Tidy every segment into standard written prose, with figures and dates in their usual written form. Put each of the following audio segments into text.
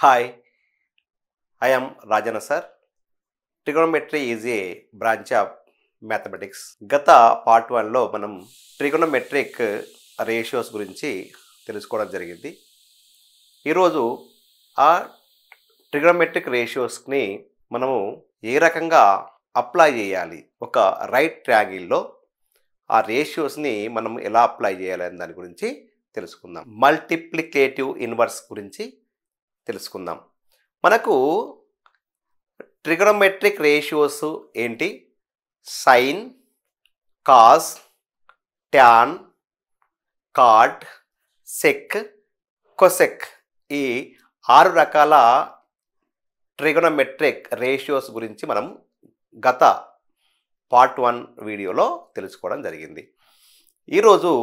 Hi, I am Rajana sir. Trigonometry is a branch of mathematics. గత part 1లో మనం trigonometric ratios గురించి తెలుసుకోవడం జరిగింది. ఈరోజు ఆ ట్రిగోనోమెట్రిక్ రేషియోస్ని మనము ఏ రకంగా అప్లై చేయాలి, ఒక రైట్ ట్రయాంగిల్లో ఆ రేషియోస్ని మనం ఎలా అప్లై చేయాలి అనే దాని గురించి తెలుసుకుందాం. మల్టిప్లికేటివ్ ఇన్వర్స్ గురించి తెలుసుకుందాం. మనకు ట్రిగోనోమెట్రిక్ రేషియోస్ ఏంటి? Sine, cos, tan, cot, sec, cosec ఈ 6 రకాల ట్రిగోనోమెట్రిక్ రేషియోస్ గురించి మనం గత పార్ట్ 1 వీడియోలో తెలుసుకోవడం జరిగింది. ఈరోజు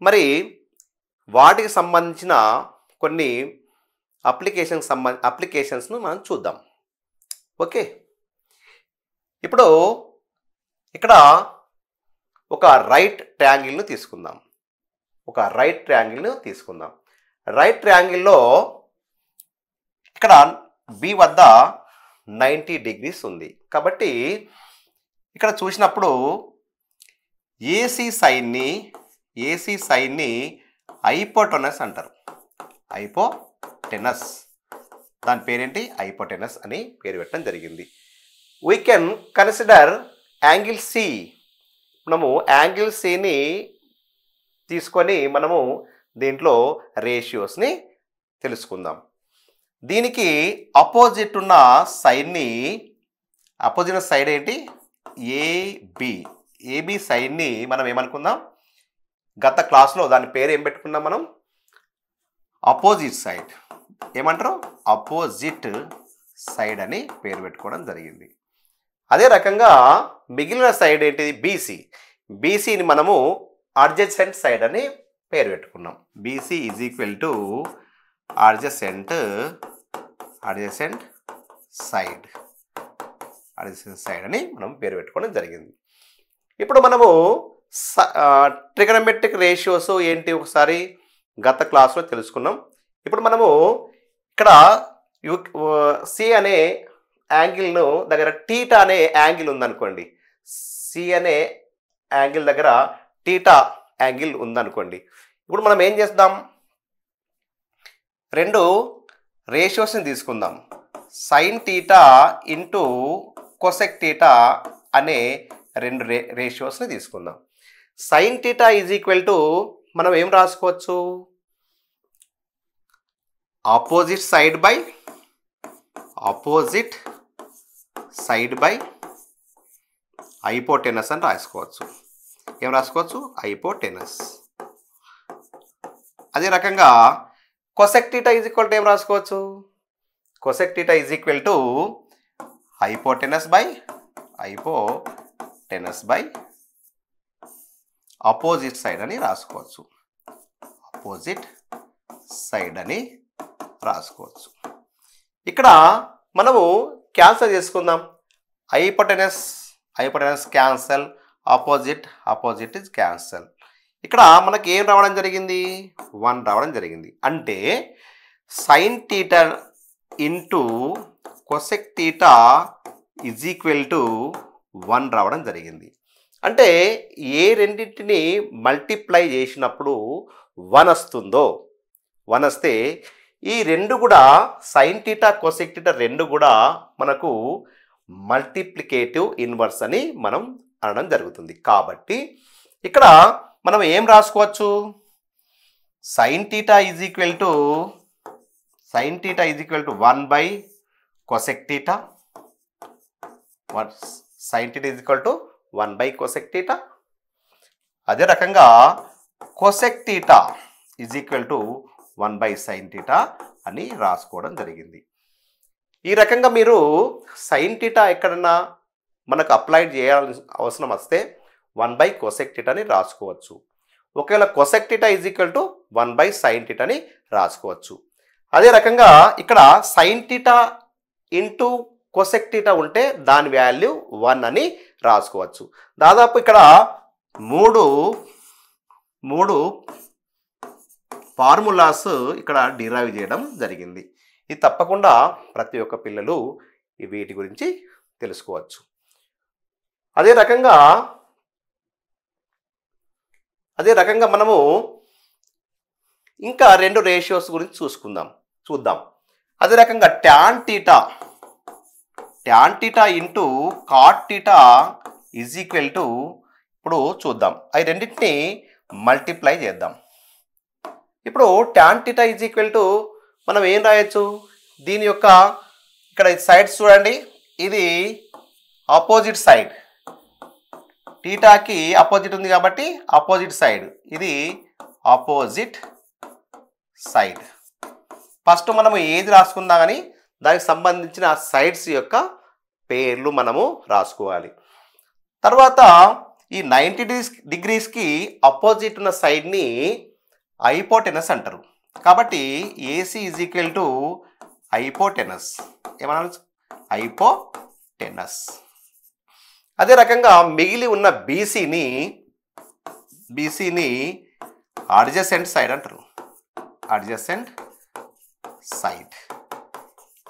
మరి వాటికి సంబంధించిన కొన్ని అప్లికేషన్స్ను మనం చూద్దాం. ఓకే, ఇప్పుడు ఇక్కడ ఒక రైట్ ట్రయాంగిల్ను తీసుకుందాం. రైట్ ట్రయాంగిల్లో ఇక్కడ బి వద్ద 90 డిగ్రీస్ ఉంది. కాబట్టి ఇక్కడ చూసినప్పుడు ఏసీ సైన్ని హైపోటెనస్ అంటారు. హైపోటెనస్, దాని పేరేంటి? హైపోటెనస్ అని పేరు పెట్టడం జరిగింది. We can consider angle C. మనము యాంగిల్ సిని తీసుకొని మనము దీంట్లో రేషియోస్ని తెలుసుకుందాం. దీనికి అపోజిట్ ఉన్న సైడ్ని, అపోజిట్ సైడ్ ఏంటి? ఏబి సైడ్ని మనం ఏమనుకుందాం? గత క్లాస్లో దాని పేరు ఏం పెట్టుకున్నాం మనం? Opposite side. ఏమంటారు? అపోజిట్ సైడ్ అని పేరు పెట్టుకోవడం జరిగింది. అదే రకంగా మిగిలిన సైడ్ ఏంటిది? బీసీని మనము అడ్జసెంట్ సైడ్ అని పేరు పెట్టుకున్నాం. BC is equal to adjacent side అని మనం పేరు పెట్టుకోవడం జరిగింది. ఇప్పుడు మనము ట్రిగోనోమెట్రిక్ రేషియోస్ ఏంటి ఒకసారి గత క్లాస్లో తెలుసుకున్నాం. ఇప్పుడు మనము ఇక్కడ సి అనే యాంగిల్ను దగ్గర టీటా అనే యాంగిల్ ఉందనుకోండి. సి అనే యాంగిల్ దగ్గర టీటా యాంగిల్ ఉందనుకోండి. ఇప్పుడు మనం ఏం చేద్దాం? 2 రేషియోస్ని తీసుకుందాం. Sine theta into cosec theta అనే 2 రేషియోస్ని తీసుకుందాం. Sine theta is equal to మనం ఏం రాసుకోవచ్చు? ఆపోజిట్ సైడ్ బై హైపోటెనస్ అని రాసుకోవచ్చు. ఏం రాసుకోవచ్చు? హైపోటెనస్. అదే రకంగా cosec theta is equal to ఏం రాసుకోవచ్చు? Cosec theta is equal to hypotenuse by opposite side అని రాసుకోవచ్చు. ఇక్కడ మనము క్యాన్సల్ చేసుకుందాం. Hypotenuse cancel, opposite is cancel. ఇక్కడ మనకి ఏం రావడం జరిగింది? 1 రావడం జరిగింది. అంటే sine theta into cosec theta is equal to 1 రావడం జరిగింది. అంటే ఏ రెండింటిని మల్టిప్లై చేసినప్పుడు 1 వస్తుందో, 1 వస్తే ఈ 2 కూడా సైన్ టీటా కొసెక్ టీటా 2 కూడా మనకు మల్టిప్లికేటివ్ ఇన్వర్స్ అని మనం అనడం జరుగుతుంది. కాబట్టి ఇక్కడ మనం ఏం రాసుకోవచ్చు? Sine theta is equal to 1 by cosec theta. Sine theta is equal to 1 by cosec theta. అదే రకంగా cosec theta is equal to 1 by sine theta అని రాసుకోవడం జరిగింది. ఈ రకంగా మీరు సైన్ టీటా ఎక్కడన్నా మనకు అప్లై చేయాల్సిన అవసరం వస్తే 1 బై కొసెక్ టీటా అని రాసుకోవచ్చు. ఒకవేళ cosec theta is equal to 1 by sine theta అని రాసుకోవచ్చు. అదే రకంగా ఇక్కడ sine theta into cosec theta ఉంటే దాని వాల్యూ 1 అని రాసుకోవచ్చు. దాదాపు ఇక్కడ మూడు ఫార్ములాస్ ఇక్కడ డిరైవ్ చేయడం జరిగింది. ఇది తప్పకుండా ప్రతి ఒక్క పిల్లలు వీటి గురించి తెలుసుకోవచ్చు. అదే రకంగా మనము ఇంకా 2 రేషియోస్ గురించి చూద్దాం. అదే రకంగా tan θ into cot θ is equal to, ఇప్పుడు చూద్దాం, అవి రెండింటిని మల్టిప్లై చేద్దాం. ఇప్పుడు tan θ ఈజ్ ఈక్వల్ టు మనం ఏం రాయొచ్చు, దీని యొక్క ఇక్కడ సైడ్స్ చూడండి, ఇది ఆపోజిట్ సైడ్, టీటాకి ఆపోజిట్ ఉంది కాబట్టి ఆపోజిట్ సైడ్, ఇది ఆపోజిట్ సైడ్. ఫస్ట్ మనము ఏది రాసుకుందా కానీ దానికి సంబంధించిన సైడ్స్ యొక్క పేర్లు మనము రాసుకోవాలి. తర్వాత ఈ 90 degreesకి అపోజిట్ ఉన్న సైడ్ని హైపోటెనస్ అంటారు. కాబట్టి AC is equal to hypotenuse, ఏమన్నా హైపోటెనస్. అదే రకంగా మిగిలి ఉన్న బీసీని అడ్జసెంట్ సైడ్ అంటారు, అడ్జసెంట్ సైడ్.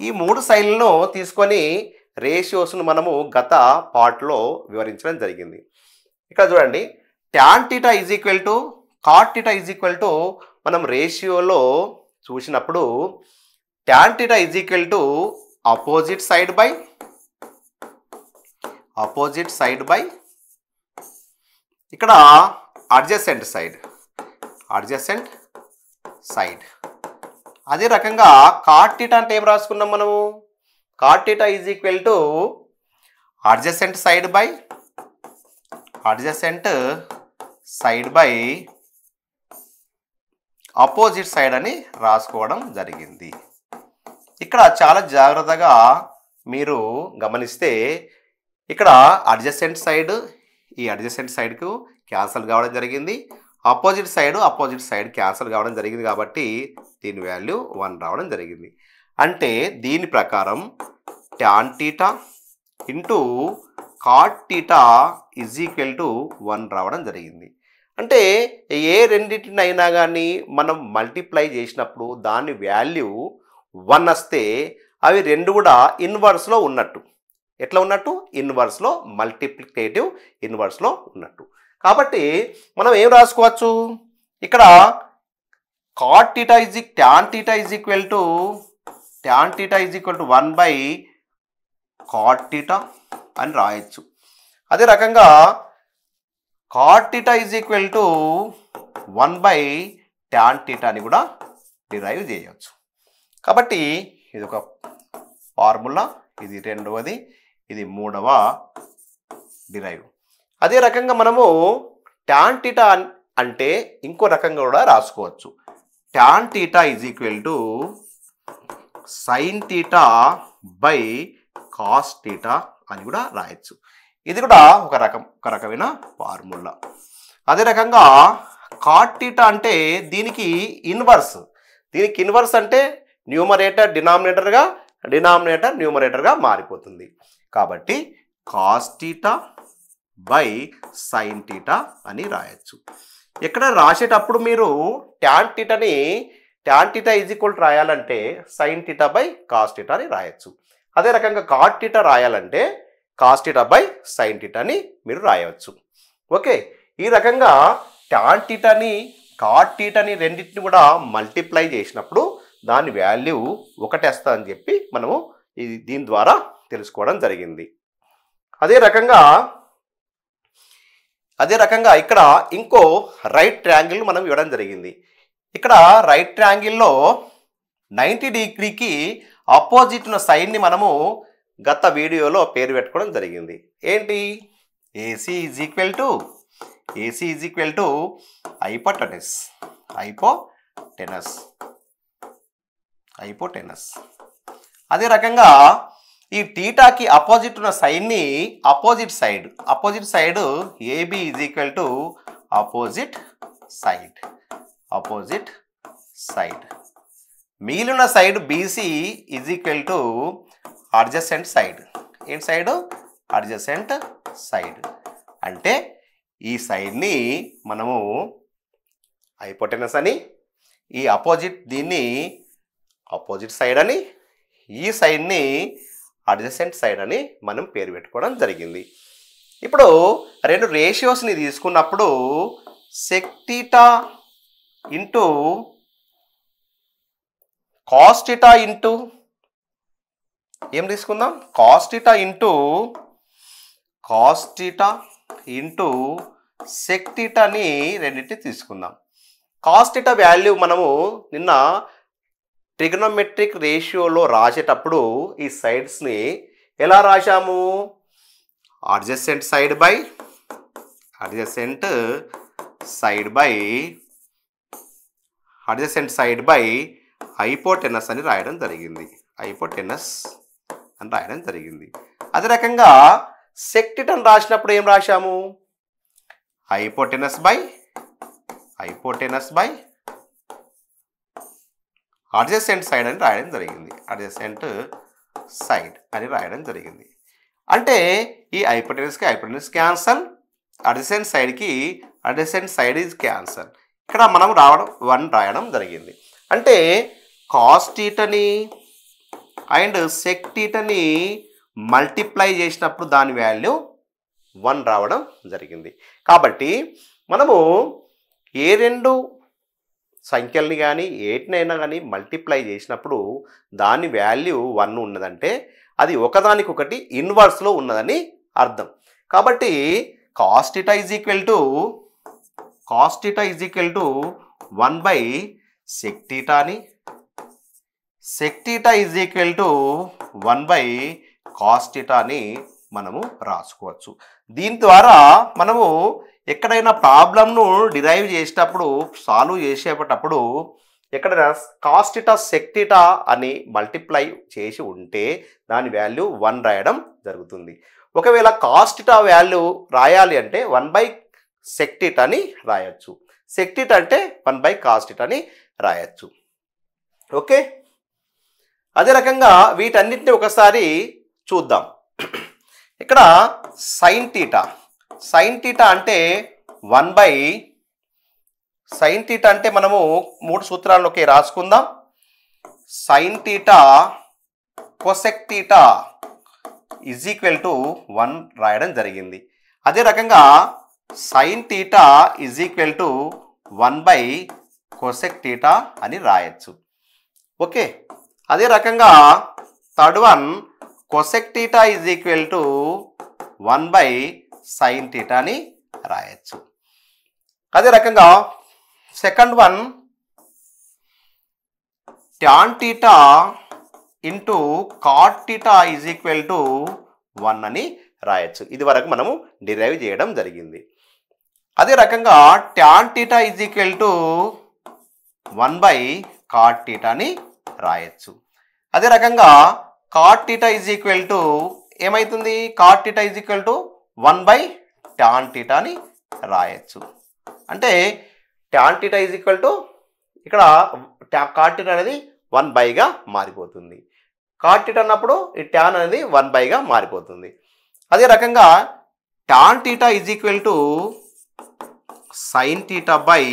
ఈ 3 సైడ్లను తీసుకొని రేషియోస్ను మనము గత పార్ట్లో వివరించడం జరిగింది. ఇక్కడ చూడండి, tan θ is equal to cot θ is equal to మనం రేషియోలో చూసినప్పుడు tan θ is equal to opposite side by ఇక్కడ అడ్జసెంట్ సైడ్. అదే రకంగా cot θ అంటే ఏం రాసుకున్నాం మనము, cot θ is equal to adjacent side by opposite side అని రాసుకోవడం జరిగింది. ఇక్కడ చాలా జాగ్రత్తగా మీరు గమనిస్తే ఇక్కడ అడ్జసెంట్ సైడ్ ఈ అడ్జసెంట్ సైడ్కు క్యాన్సల్ కావడం జరిగింది, ఆపోజిట్ సైడ్ క్యాన్సల్ కావడం జరిగింది. కాబట్టి దీని వాల్యూ 1 రావడం జరిగింది. అంటే దీని ప్రకారం tan θ into cot θ is equal to 1 రావడం జరిగింది. అంటే ఏ రెండింటినైనా కానీ మనం మల్టిప్లై చేసినప్పుడు దాని వాల్యూ 1 వస్తే అవి రెండు కూడా ఇన్వర్స్లో ఉన్నట్టు. ఎట్లా ఉన్నట్టు? ఇన్వర్స్లో, మల్టిప్లికేటివ్ ఇన్వర్స్లో ఉన్నట్టు. కాబట్టి మనం ఏం రాసుకోవచ్చు, ఇక్కడ tan θ is equal to 1 by cot θ అని రాయొచ్చు. అదే రకంగా cot θ is equal to 1 by tan θ అని కూడా డిరైవ్ చేయవచ్చు. కాబట్టి ఇది ఒక ఫార్ములా, ఇది రెండవది, ఇది మూడవ డిరైవ్. అదే రకంగా మనము tan θ అంటే ఇంకో రకంగా కూడా రాసుకోవచ్చు. tan θ is equal to sin θ by cos θ అని కూడా రాయొచ్చు. ఇది కూడా ఒక రకమైన ఫార్ములా. అదే రకంగా cot θ అంటే దీనికి ఇన్వర్స్ అంటే న్యూమరేటర్ న్యూమరేటర్గా మారిపోతుంది. కాబట్టి cos θ బై sin θ అని రాయొచ్చు. ఎక్కడ రాసేటప్పుడు మీరు tan θ ఈజ్ ఈక్వల్ టు రాయాలంటే sin θ బై cos θ అని రాయొచ్చు. అదే రకంగా cot θ రాయాలంటే cos θ బై sin θ అని మీరు రాయవచ్చు. ఓకే, ఈ రకంగా tan θ cot θ రెండింటిని కూడా మల్టిప్లై చేసినప్పుడు దాని వాల్యూ 1 వస్తుందని చెప్పి మనము దీని ద్వారా తెలుసుకోవడం జరిగింది. అదే రకంగా ఇక్కడ ఇంకో రైట్ ట్రయాంగిల్ మనం ఇవ్వడం జరిగింది. ఇక్కడ రైట్ ట్రయాంగిల్లో 90 డిగ్రీకి ఆపోజిట్ ఉన్న సైడ్ని మనము గత వీడియోలో పేరు పెట్టుకోవడం జరిగింది. ఏంటి? AC is equal to hypotenuse. అదే రకంగా ఈ టీటాకి అపోజిట్ ఉన్న సైడ్ని opposite side AB is equal to opposite side. మిగిలిన side BC is equal to adjacent side. ఏంటి సైడ్? Adjacent side. అంటే ఈ సైడ్ని మనము హైపోటెనస్ అని, ఈ అపోజిట్ దీన్ని ఆపోజిట్ సైడ్ అని, ఈ సైడ్ని అడ్జసెంట్ సైడ్ అని మనం పేరు పెట్టుకోవడం జరిగింది. ఇప్పుడు రెండు రేషియోస్ని తీసుకున్నప్పుడు sec theta into cos theta into ఏం తీసుకుందాం, కాస్ థీటా ఇంటూ సెక్ థీటాని రెండింటిని తీసుకుందాం. కాస్ థీటా వాల్యూ మనము నిన్న ట్రిగనోమెట్రిక్ రేషియోలో రాసేటప్పుడు ఈ సైడ్స్ని ఎలా రాశాము, అడ్జసెంట్ సైడ్ బై హైపోటెనస్ అని రాయడం జరిగింది. అదే రకంగా సెక్ థీటాను రాసినప్పుడు ఏం రాశాము, హైపోటెనస్ బై అడ్జసెంట్ సైడ్ అని రాయడం జరిగింది. అంటే ఈ హైపోటెనస్కి hypotenuse cancel, adjacent side is cancel. ఇక్కడ మనం 1 రాయడం జరిగింది. అంటే కాస్ థీటాని అండ్ సెక్ థీటాని మల్టిప్లై చేసినప్పుడు దాని వాల్యూ 1 రావడం జరిగింది. కాబట్టి మనము ఏ రెండు సంఖ్యల్ని కానీ ఏటినైనా కానీ మల్టిప్లై చేసినప్పుడు దాని వాల్యూ 1 ఉన్నదంటే అది ఒకదానికొకటి ఇన్వర్స్లో ఉన్నదని అర్థం. కాబట్టి cos theta is equal to 1 by sec theta అని, sec theta is equal to 1 by cos theta అని మనము రాసుకోవచ్చు. దీని ద్వారా మనము ఎక్కడైనా ప్రాబ్లంను డిరైవ్ చేసేటప్పుడు, సాల్వ్ చేసేటప్పుడు ఎక్కడైనా కాస్ థీటా సెక్ థీటా అని మల్టిప్లై చేసి ఉంటే దాని వాల్యూ 1 రాయడం జరుగుతుంది. ఒకవేళ కాస్ థీటా వాల్యూ రాయాలి అంటే 1 బై సెక్ థీటా అని రాయొచ్చు, సెక్ థీటా అంటే 1 బై కాస్ థీటా అని రాయొచ్చు. ఓకే, అదే రకంగా వీటన్నిటిని ఒకసారి చూద్దాం. ఇక్కడ సైన్ థీటా అంటే 1 బై సైన్ థీటా అంటే మనము 3 సూత్రాల్లోకి రాసుకుందాం. Sine theta cosec theta is equal to 1 రాయడం జరిగింది. అదే రకంగా sine theta is equal to 1 by cosec theta అని రాయొచ్చు. ఓకే, అదే రకంగా third one cosec theta is equal to 1 by sine theta అని రాయొచ్చు. అదే రకంగా second one tan theta into cot theta is equal to 1 అని రాయొచ్చు. ఇది వరకు మనము డిరైవ్ చేయడం జరిగింది. అదే రకంగా tan theta is equal to 1 by cot theta అని రాయొచ్చు. అదే రకంగా cot theta is equal to ఏమవుతుంది, cot theta is equal to 1 by tan theta అని రాయొచ్చు. అంటే tan theta is equal to ఇక్కడ కాట్ థీటా అనేది 1 బైగా మారిపోతుంది. కాట్ థీటా అన్నప్పుడు ఈ ట్యాన్ అనేది 1 బైగా మారిపోతుంది. అదే రకంగా tan theta is equal to sine theta by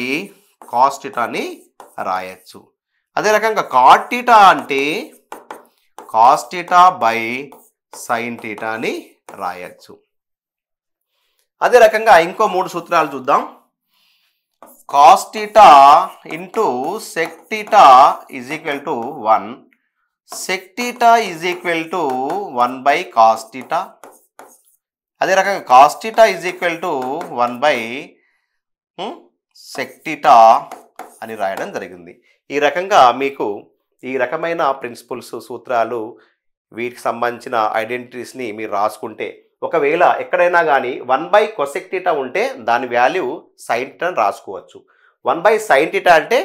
cos theta అని రాయొచ్చు. అదే రకంగా కాట్ థీటా అంటే cos theta by sine theta అని రాయొచ్చు. అదే రకంగా ఇంకో 3 సూత్రాలు చూద్దాం. Cos theta into sec theta is equal to 1, sec theta is equal to 1 by cos theta. అదే రకంగా cos theta is equal to 1 by sec theta అని రాయడం జరిగింది. ఈ రకంగా మీకు ఈ రకమైన ప్రిన్సిపల్స్, సూత్రాలు, వీటికి సంబంధించిన ఐడెంటిటీస్ని మీరు రాసుకుంటే, ఒకవేళ ఎక్కడైనా కానీ 1 బై కొసెక్ థీటా ఉంటే దాని వాల్యూ సైన్ థీటా అని రాసుకోవచ్చు. 1 బై సైన్ థీటా అంటే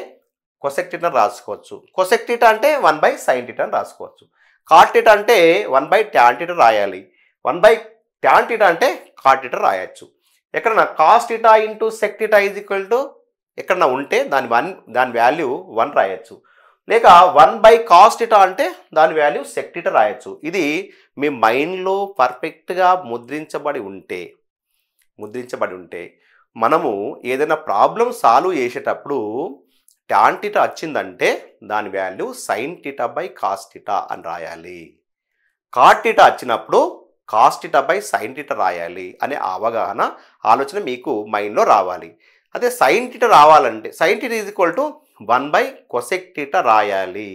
కొసెక్ థీటా అని రాసుకోవచ్చు. కొసెక్ థీటా అంటే 1 బై సైన్ థీటా అని రాసుకోవచ్చు. కాట్ థీటా అంటే 1 బై ట్యాన్ థీటా రాయాలి. 1 బై ట్యాన్ థీటా అంటే కాట్ థీటా రాయొచ్చు. ఎక్కడన్నా cos theta into sec theta is equal to ఎక్కడన్నా ఉంటే దాని వాల్యూ 1 రాయొచ్చు. లేక 1 బై కాస్ థీటా అంటే దాని వాల్యూ సెక్ థీటా రాయొచ్చు. ఇది మీ మైండ్లో పర్ఫెక్ట్గా ముద్రించబడి ఉంటే మనము ఏదైనా ప్రాబ్లం సాల్వ్ చేసేటప్పుడు టాన్ టీటా వచ్చిందంటే దాని value sine theta by cos theta అని రాయాలి. కాట్ టీటా వచ్చినప్పుడు cos theta by sine theta రాయాలి అనే అవగాహన ఆలోచన మీకు మైండ్లో రావాలి. అదే సైన్ టీటా రావాలంటే sine theta is equal to 1 cosec theta రాయాలి.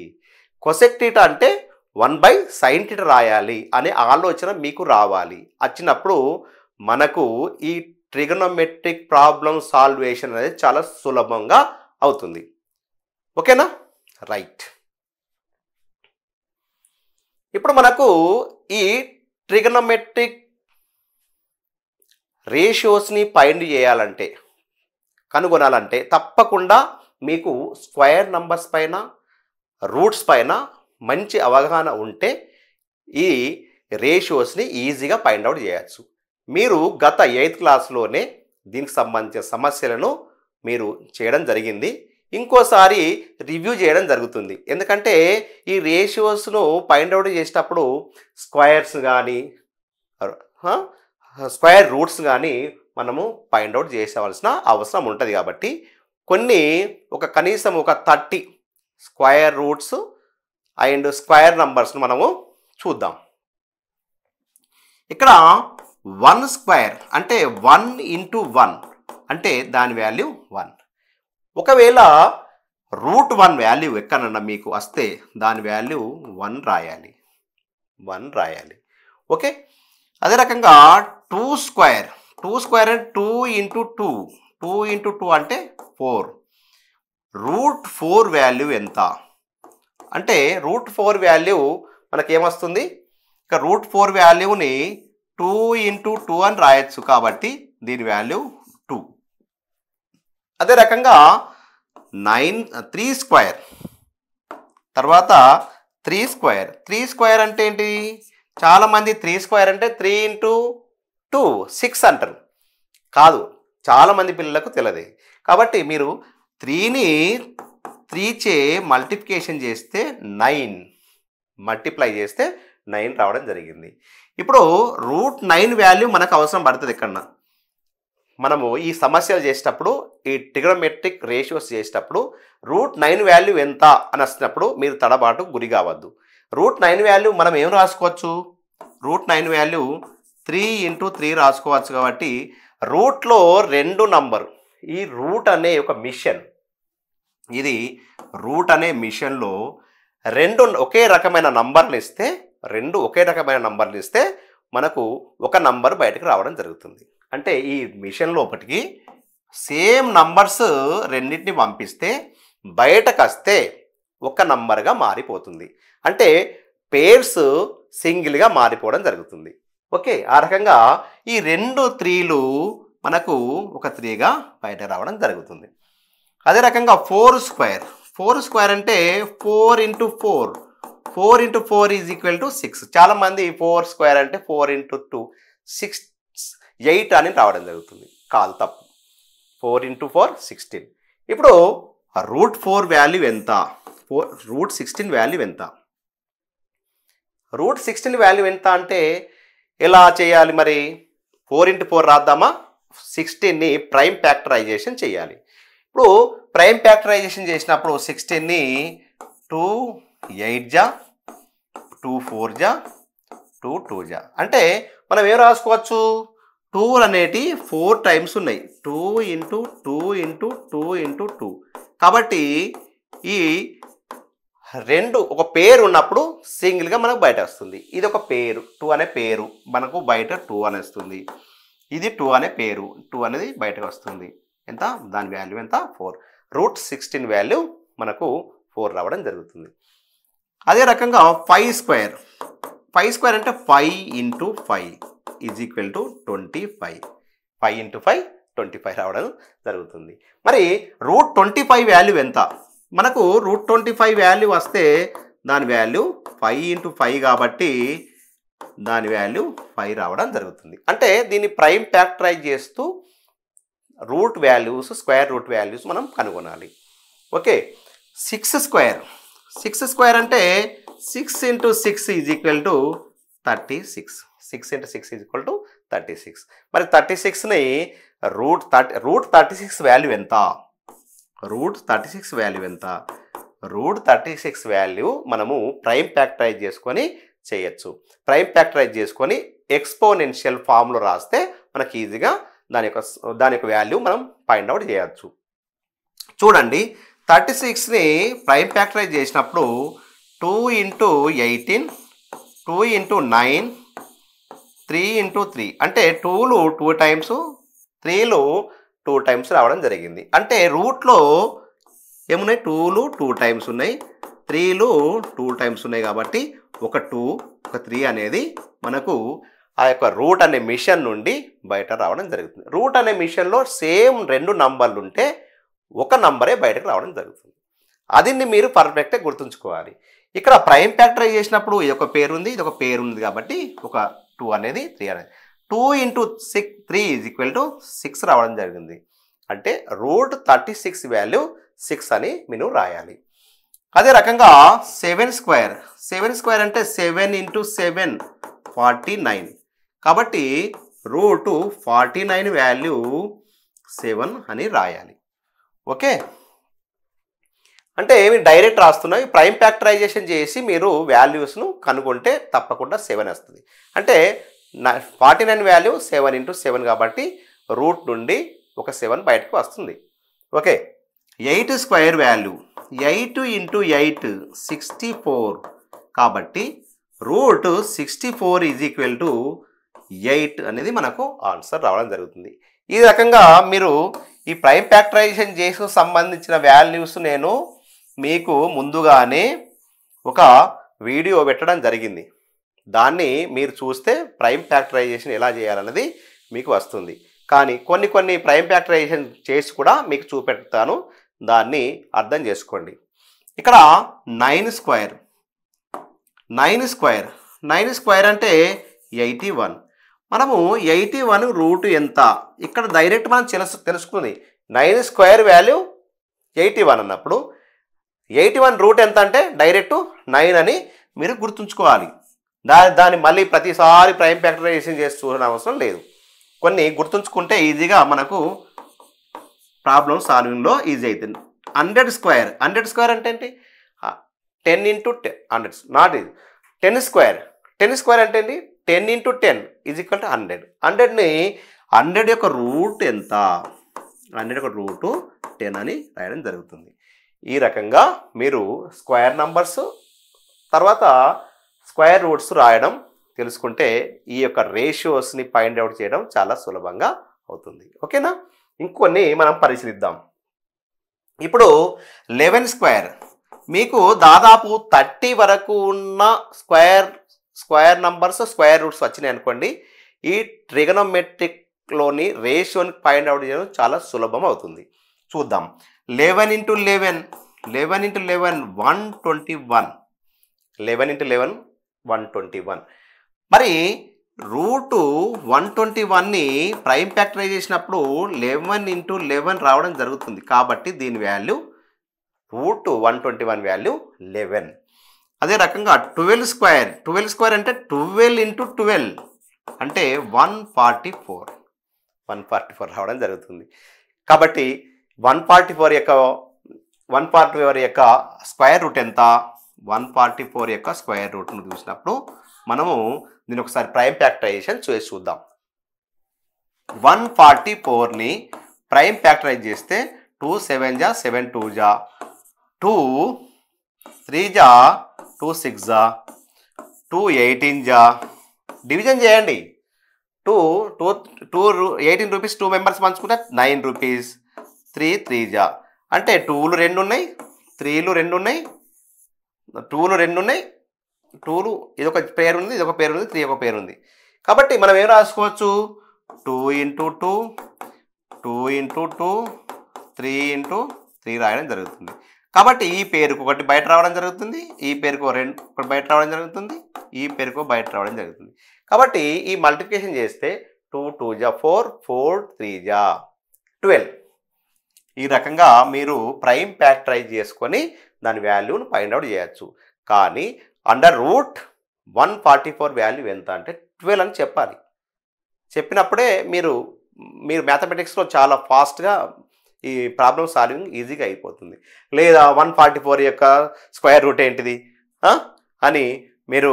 కొసెక్ టీటా అంటే 1 సైన్ టీటా రాయాలి అనే ఆలోచన మీకు రావాలి. వచ్చినప్పుడు మనకు ఈ ట్రిగనోమెట్రిక్ ప్రాబ్లం సాల్వేషన్ అనేది చాలా సులభంగా అవుతుంది. ఓకేనా? రైట్. ఇప్పుడు మనకు ఈ ట్రిగనోమెట్రిక్ రేషియోస్ని ఫైండ్ చేయాలంటే, కనుగొనాలంటే తప్పకుండా మీకు స్క్వేర్ నంబర్స్ పైన, రూట్స్ పైన మంచి అవగాహన ఉంటే ఈ రేషియోస్ని ఈజీగా ఫైండ్ అవుట్ చేయొచ్చు. మీరు గత 8th క్లాస్లోనే దీనికి సంబంధించిన సమస్యలను మీరు చేయడం జరిగింది. ఇంకోసారి రివ్యూ చేయడం జరుగుతుంది. ఎందుకంటే ఈ రేషియోస్ను ఫైండ్ అవుట్ చేసేటప్పుడు స్క్వేర్స్ కానీ స్క్వేర్ రూట్స్ కానీ మనము ఫైండ్ అవుట్ చేసేవలసిన అవసరం ఉంటుంది. కాబట్టి కనీసం ఒక 30 స్క్వేర్ రూట్స్ అండ్ స్క్వేర్ నంబర్స్ను మనము చూద్దాం. ఇక్కడ 1 స్క్వేర్ అంటే 1 × 1 అంటే దాని వాల్యూ 1. ఒకవేళ √1 వాల్యూ ఎక్కడన్నా మీకు వస్తే దాని వాల్యూ 1 రాయాలి. ఓకే. అదే రకంగా 2 స్క్వేర్ అంటే 2 × 2 అంటే 4. √4 వాల్యూ ఎంత అంటే √4 వాల్యూ మనకేమొస్తుంది? ఇక √4 వాల్యూని 2 × 2 అని రాయొచ్చు. కాబట్టి దీని వాల్యూ 2. అదే రకంగా 3 స్క్వేర్ తర్వాత 3 స్క్వేర్ అంటే ఏంటి? చాలామంది 3 స్క్వేర్ అంటే 3 × 2 6 అంటారు. కాదు, చాలామంది పిల్లలకు తెలియదు. కాబట్టి మీరు 3ని 3 చే మల్టిప్లికేషన్ చేస్తే 9 మల్టిప్లై చేస్తే 9 రావడం జరిగింది. ఇప్పుడు √9 వాల్యూ మనకు అవసరం పడుతుంది. ఎక్కడన్నా మనము ఈ సమస్యలు చేసేటప్పుడు, ఈ ట్రిగనోమెట్రిక్ రేషియోస్ చేసేటప్పుడు √9 వాల్యూ ఎంత అని వస్తున్నప్పుడు మీరు తడబాటు గురి కావద్దు. √9 వాల్యూ మనం ఏం రాసుకోవచ్చు? √9 వాల్యూ 3 × 3 రాసుకోవచ్చు. కాబట్టి రూట్లో 2 నంబర్, ఈ రూట్ అనే ఒక మిషన్, ఇది రూట్ అనే మిషన్లో 2 ఒకే రకమైన నంబర్లు ఇస్తే మనకు ఒక నంబర్ బయటకు రావడం జరుగుతుంది. అంటే ఈ మిషన్ లోపటికి సేమ్ నంబర్స్ రెండింటిని పంపిస్తే బయటకు వస్తే ఒక నంబర్గా మారిపోతుంది. అంటే పేర్స్ సింగిల్గా మారిపోవడం జరుగుతుంది. ఓకే. ఆ రకంగా ఈ 2 3లు మనకు ఒక 3గా బయట రావడం జరుగుతుంది. అదే రకంగా 4 స్క్వేర్ అంటే 4 × 4 ఈజ్ ఈక్వల్ టు 6. చాలామంది 4 స్క్వేర్ అంటే 4 × 2 6 8 అని రావడం జరుగుతుంది. కాదు, తప్పు. 4 × 4 16. ఇప్పుడు √4 వాల్యూ ఎంత? √16 వాల్యూ ఎంత? √16 వాల్యూ ఎంత అంటే ఎలా చేయాలి మరి? 4 × 4 రాద్దామా? 16ని ప్రైమ్ ఫ్యాక్టరైజేషన్ చేయాలి. ఇప్పుడు ప్రైమ్ ఫ్యాక్టరైజేషన్ చేసినప్పుడు 16ని 2 8 జా, 2 4 జా, 2 2 జా అంటే మనం ఏం రాసుకోవచ్చు? 2 అనేటి 4 టైమ్స్ ఉన్నాయి. 2 × 2 × 2 × 2. కాబట్టి ఈ 2 ఒక పేరు ఉన్నప్పుడు సింగిల్గా మనకు బయట వస్తుంది. ఇది ఒక పేరు, 2 అనే పేరు, మనకు బయట 2 అని వస్తుంది. ఇది 2 అనే పేరు, 2 అనేది బయటకు వస్తుంది. ఎంత? దాని వాల్యూ ఎంత? 4. √16 వాల్యూ మనకు 4 రావడం జరుగుతుంది. అదే రకంగా 5 స్క్వేర్ అంటే 5 × 5 ఈజ్ ఈక్వల్ టు 25. 5 × 5 25 రావడం జరుగుతుంది. మరి √25 వాల్యూ ఎంత? మనకు √25 వాల్యూ వస్తే దాని వాల్యూ 5 × 5 కాబట్టి దాని వాల్యూ 5 రావడం జరుగుతుంది. అంటే దీన్ని ప్రైమ్ ఫ్యాక్టరైజ్ చేస్తూ స్క్వేర్ రూట్ వాల్యూస్ మనం కనుగొనాలి. ఓకే. 6 స్క్వేర్ అంటే 6 × 6 is equal to 36. 6 × 6 is equal to 36. మరి 36ని √36 వాల్యూ ఎంత? రూట్ 36 వాల్యూ ఎంత? రూట్ 36 వాల్యూ మనము ప్రైమ్ ఫ్యాక్టరైజ్ చేసుకొని చేయొచ్చు. ప్రైమ్ ఫ్యాక్టరైజ్ చేసుకొని ఎక్స్పోనెన్షియల్ ఫామ్లో రాస్తే మనకి ఈజీగా దాని యొక్క వాల్యూ మనం ఫైండ్ అవుట్ చేయొచ్చు. చూడండి, 36ని ప్రైమ్ ఫ్యాక్టరైజ్ చేసినప్పుడు 2 × 18, 2 × 9, 3 × 3 అంటే 2లు 2 టైమ్స్, 3లు 2 టైమ్స్ రావడం జరిగింది. అంటే రూట్లో ఏమున్నాయి? 2లు 2 టైమ్స్ ఉన్నాయి, 3లు 2 టైమ్స్ ఉన్నాయి. కాబట్టి ఒక 2 ఒక 3 అనేది మనకు ఆ యొక్క రూట్ అనే మిషన్ నుండి బయట రావడం జరుగుతుంది. రూట్ అనే మిషన్లో సేమ్ 2 నంబర్లు ఉంటే ఒక నంబరే బయటకు రావడం జరుగుతుంది. అది మీరు పర్ఫెక్ట్గా గుర్తుంచుకోవాలి. ఇక్కడ ప్రైమ్ ఫ్యాక్టరైజ్ చేసినప్పుడు ఇది ఒక పేరు ఉంది, ఇది ఒక పేరు ఉంది. కాబట్టి ఒక 2 అనేది 3 అనేది 2 × 3 = 6 రావడం జరిగింది. అంటే రూట్ 36 వాల్యూ 6 అని మీరు రాయాలి. అదే రకంగా 7² అంటే 7 × 7 49. కాబట్టి రూట్ 49 వాల్యూ 7 అని రాయాలి. ఓకే, అంటే మీరు డైరెక్ట్ రాస్తున్నాయి. ప్రైమ్ ఫ్యాక్టరైజేషన్ చేసి మీరు వాల్యూస్ను కనుగొంటే తప్పకుండా 7 వస్తుంది. అంటే 49 వాల్యూ 7 × 7 కాబట్టి రూట్ నుండి ఒక 7 బయటకు వస్తుంది. Okay, 8² value 8 × 8 64. కాబట్టి రూట్ 64 = 8 అనేది మనకు ఆన్సర్ రావడం జరుగుతుంది. ఈ రకంగా మీరు ఈ ప్రైమ్ ఫ్యాక్టరైజేషన్ చేసి సంబంధించిన వాల్యూస్ నేను మీకు ముందుగానే ఒక వీడియో పెట్టడం జరిగింది. దాన్ని మీరు చూస్తే ప్రైమ్ ఫ్యాక్టరైజేషన్ ఎలా చేయాలన్నది మీకు వస్తుంది. కానీ కొన్ని ప్రైమ్ ఫ్యాక్టరైజేషన్ చేసి కూడా మీకు చూపెడతాను, దాన్ని అర్థం చేసుకోండి. ఇక్కడ 9² అంటే 81. మనము 81 రూట్ ఎంత? ఇక్కడ డైరెక్ట్ మనం తెలుసుకుంది. 9² వాల్యూ 81 అన్నప్పుడు 81 రూట్ ఎంత అంటే డైరెక్ట్ 9 అని మీరు గుర్తుంచుకోవాలి. దాన్ని మళ్ళీ ప్రతిసారి ప్రైమ్ ఫ్యాక్టరైజేషన్ చేసి చూడడం అవసరం లేదు. కొన్ని గుర్తుంచుకుంటే ఈజీగా మనకు ప్రాబ్లమ్ సాల్వింగ్లో ఈజీ అవుతుంది. 100² అంటే ఏంటి? 10 × 10 100 నాట్ ఇది. 10² అంటే ఏంటి? 10 × 10 = 100. 100ని 100 యొక్క రూట్ ఎంత? 100 యొక్క రూటు 10 అని రాయడం జరుగుతుంది. ఈ రకంగా మీరు స్క్వేర్ నంబర్స్ తర్వాత స్క్వేర్ రూట్స్ రాయడం తెలుసుకుంటే ఈ యొక్క రేషియోస్ని ఫైండ్ అవుట్ చేయడం చాలా సులభంగా అవుతుంది. ఓకేనా? ఇంకొన్ని మనం పరిశీలిద్దాం. ఇప్పుడు 11² మీకు దాదాపు 30 వరకు ఉన్న స్క్వేర్ నంబర్స్ స్క్వేర్ రూట్స్ వచ్చినాయి అనుకోండి, ఈ ట్రిగనోమెట్రిక్లోని రేషియోని ఫైండ్ అవుట్ చేయడం చాలా సులభం అవుతుంది. చూద్దాం. 11 × 11 121. 11 × 11 121. మరి రూటు 121ని ప్రైమ్ ఫ్యాక్టరైజ్ చేసినప్పుడు 11 × 11 రావడం జరుగుతుంది. కాబట్టి దీని వాల్యూ రూట్ 121 వాల్యూ 11. అదే రకంగా 12² అంటే 12 × 12 అంటే 144 రావడం జరుగుతుంది. కాబట్టి 144 యొక్క స్క్వేర్ రూట్ ఎంత? 144 యొక్క స్క్వేర్ రూట్ను చూసినప్పుడు మనము దీని ఒకసారి ప్రైమ్ ఫ్యాక్టరైజేషన్ చేసి చూద్దాం. 144ని ప్రైమ్ ఫ్యాక్టరైజ్ చేస్తే 2 7 7 2 2 3 2 6 2 18 డివిజన్ చేయండి. 18 రూపీస్ 2 మెంబర్స్ పంచుకుంటే 9 రూపీస్. 3 3 అంటే 2లు 2 ఉన్నాయి, 3లు 2 ఉన్నాయి, 2లు 2 ఉన్నాయి, 2లు ఇదొక పేరు ఉంది, ఇదొక పేరు ఉంది, 3 ఒక పేరు ఉంది. కాబట్టి మనం ఏం రాసుకోవచ్చు? 2 × 2 2 × 2 3 × 3 రాయడం జరుగుతుంది. కాబట్టి ఈ పేరుకు ఒకటి బయట రావడం జరుగుతుంది, ఈ పేరుకు ఒకటి బయట రావడం జరుగుతుంది, ఈ పేరుకు బయట రావడం జరుగుతుంది. కాబట్టి ఈ మల్టిప్లికేషన్ చేస్తే 2 2 4 4 3 12. ఈ రకంగా మీరు ప్రైమ్ ఫ్యాక్టరైజ్ చేసుకొని దాని వాల్యూను ఫైండ్ అవుట్ చేయొచ్చు. కానీ అండర్ రూట్ 144 వాల్యూ ఎంత అంటే 12 అని చెప్పాలి. చెప్పినప్పుడే మీరు మ్యాథమెటిక్స్లో చాలా ఫాస్ట్గా ఈ ప్రాబ్లం సాల్వింగ్ ఈజీగా అయిపోతుంది. లేదా 144 యొక్క స్క్వేర్ రూట్ ఏంటిది అని మీరు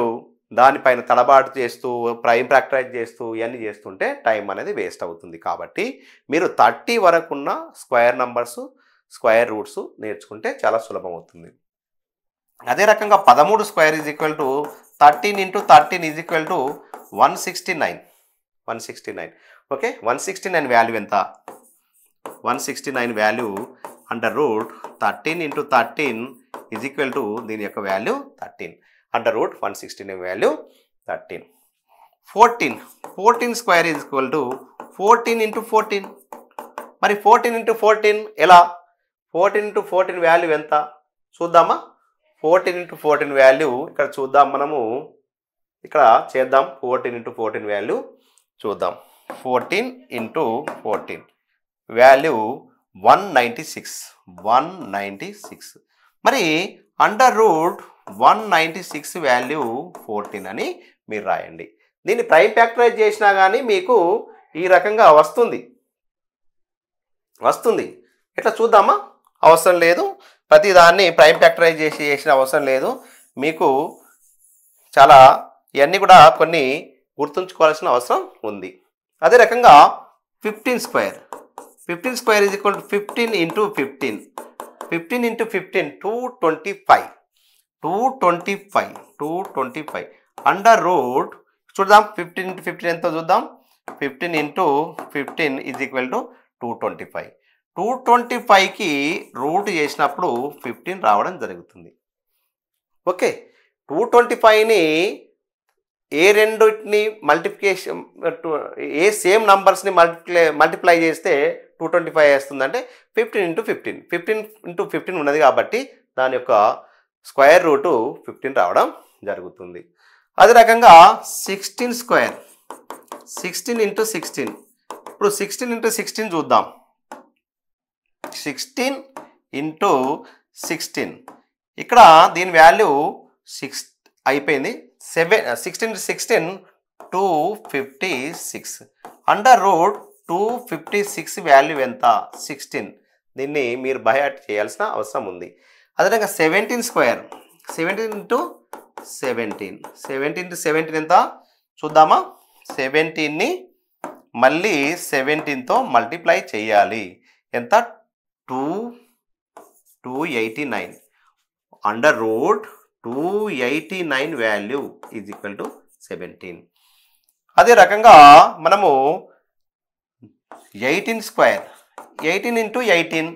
దానిపైన తడబాటు చేస్తూ ప్రైమ్ ఫ్యాక్టరైజ్ చేస్తూ ఇవన్నీ చేస్తుంటే టైం అనేది వేస్ట్ అవుతుంది. కాబట్టి మీరు 30 వరకు ఉన్న స్క్వేర్ నంబర్స్ స్క్వేర్ రూట్స్ నేర్చుకుంటే చాలా సులభం అవుతుంది. అదే రకంగా 13 square is equal to 13 into 13 is equal to 169. Okay, 169 value ఎంత? 169 value under root 13 into 13 is equal to దీని యొక్క value 13. Under root 169 value 13. 14 square is equal to 14 into 14. మరి 14 ఇంటూ 14 ఎలా? 14 ఇంటూ 14 వాల్యూ ఎంత చూద్దామా? 14 ఇంటూ 14 వాల్యూ ఇక్కడ చూద్దాం. మనము ఇక్కడ చేద్దాం. 14 ఇంటూ 14 వాల్యూ చూద్దాం. 14 ఇంటూ 14 వాల్యూ 196. మరి అండర్ రూట్ 196 వాల్యూ 14 అని మీరు రాయండి. దీన్ని ప్రైమ్ ఫ్యాక్టరైజ్ చేసినా కానీ మీకు ఈ రకంగా వస్తుంది. ఇట్లా చూద్దామా? అవసరం లేదు. ప్రతి దాన్ని ప్రైమ్ ఫ్యాక్టరైజ్ చేసిన అవసరం లేదు. మీకు చాలా ఇవన్నీ కూడా కొన్ని గుర్తుంచుకోవాల్సిన అవసరం ఉంది. అదే రకంగా 15 square is equal to 15 into 15. 15 into 15 225. Under root చూద్దాం. 15 ఇంటూ 15 ఎంతో చూద్దాం. 15 ఇంటూ 15 ఈజ్ ఈక్వల్ టు 225. 225కి రూట్ చేసినప్పుడు 15 రావడం జరుగుతుంది. ఓకే, 225ని ఏ రెండుని మల్టిప్లికేషన్ ఏ సేమ్ నంబర్స్ని మల్టిప్లై చేస్తే 225 వేస్తుందంటే 15 ఇంటూ 15. 15 ఇంటూ 15 ఉన్నది కాబట్టి దాని యొక్క స్క్వేర్ రూటు 15 రావడం జరుగుతుంది. అదే రకంగా 16 స్క్వేర్ 16 ఇంటూ 16. ఇప్పుడు 16 ఇంటూ 16 చూద్దాం. 16 ఇంటూ 16 ఇక్కడ దీని వాల్యూ 6 అయిపోయింది. 16 ఇంటూ 16 256. అండర్ రూట్ 256 వాల్యూ ఎంత? 16. దీన్ని మీరు బైహార్ట్ చేయాల్సిన అవసరం ఉంది. అదేవిధంగా 17 స్క్వేర్ 17 ఇంటూ 17 ఎంత చూద్దామా? 17ని మళ్ళీ 17తో మల్టిప్లై చేయాలి. ఎంత? 289. Under root 289 value is equal to 17. అదే రకంగా మనము 18 స్క్వేర్ 18 ఇంటూ 18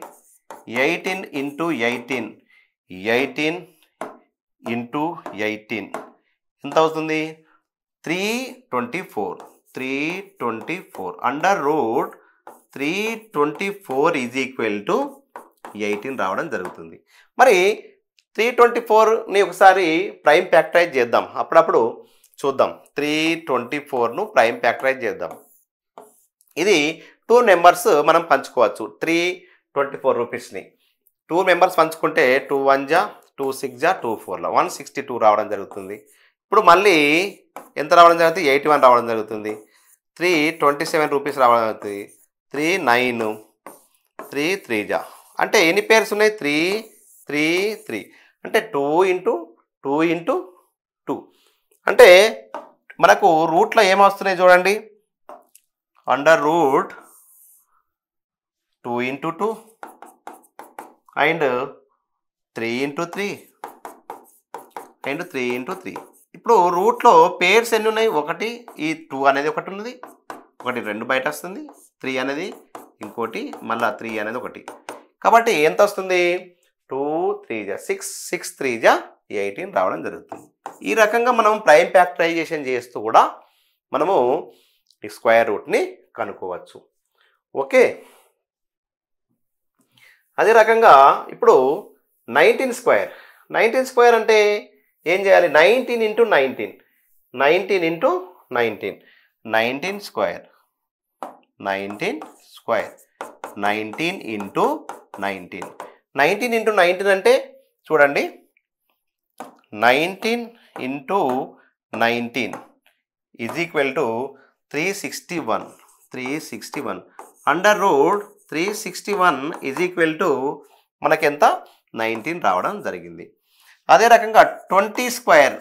ఇంటూ 18 ఇంటూ 18 ఎంత అవుతుంది? 324. Under root 324 is equal to 18 రావడం జరుగుతుంది. మరి 324ని ఒకసారి ప్రైమ్ ఫ్యాక్టరైజ్ చేద్దాం. అప్పుడప్పుడు చూద్దాం. 324ను ప్రైమ్ ఫ్యాక్టరైజ్ చేద్దాం. ఇది 2 నెంబర్స్ మనం పంచుకోవచ్చు. 324 రూపీస్ని 2 మెంబర్స్ పంచుకుంటే 2 1 జా 2 6 జా 2 4 162 రావడం జరుగుతుంది. ఇప్పుడు మళ్ళీ ఎంత రావడం జరుగుతుంది? 81 రావడం జరుగుతుంది. 327 రూపీస్ రావడం జరుగుతుంది. 3 9 3 3 జా అంటే ఎన్ని పేర్స్ ఉన్నాయి? 3 3 3 అంటే 2 ఇంటూ 2 ఇంటూ 2 అంటే మనకు రూట్లో ఏమొస్తున్నాయి చూడండి. Under root 2 into 2 and 3 into 3 and 3 into 3. ఇప్పుడు రూట్లో పేర్స్ ఎన్ని ఉన్నాయి? ఒకటి ఈ 2 అనేది ఒకటి ఉన్నది, ఒకటి 2 బయట వస్తుంది, 3 అనేది ఇంకోటి, మళ్ళీ 3 అనేది ఒకటి. కాబట్టి ఎంత వస్తుంది? 2 3 జా 6 6 3 జా 18 రావడం జరుగుతుంది. ఈ రకంగా మనం ప్రైమ్ ఫ్యాక్టరైజేషన్ చేస్తూ కూడా మనము ఈ స్క్వేర్ రూట్ని కనుక్కోవచ్చు. ఓకే, అదే రకంగా ఇప్పుడు 19 స్క్వేర్ అంటే ఏం చేయాలి? 19 ఇంటూ 19 ఇంటూ 19 స్క్వేర్ 19 ఇంటూ 19 అంటే చూడండి. 19 into 19 is equal to 361. Under root 361 is equal to మనకెంత 19 రావడం జరిగింది. అదే రకంగా 20 స్క్వేర్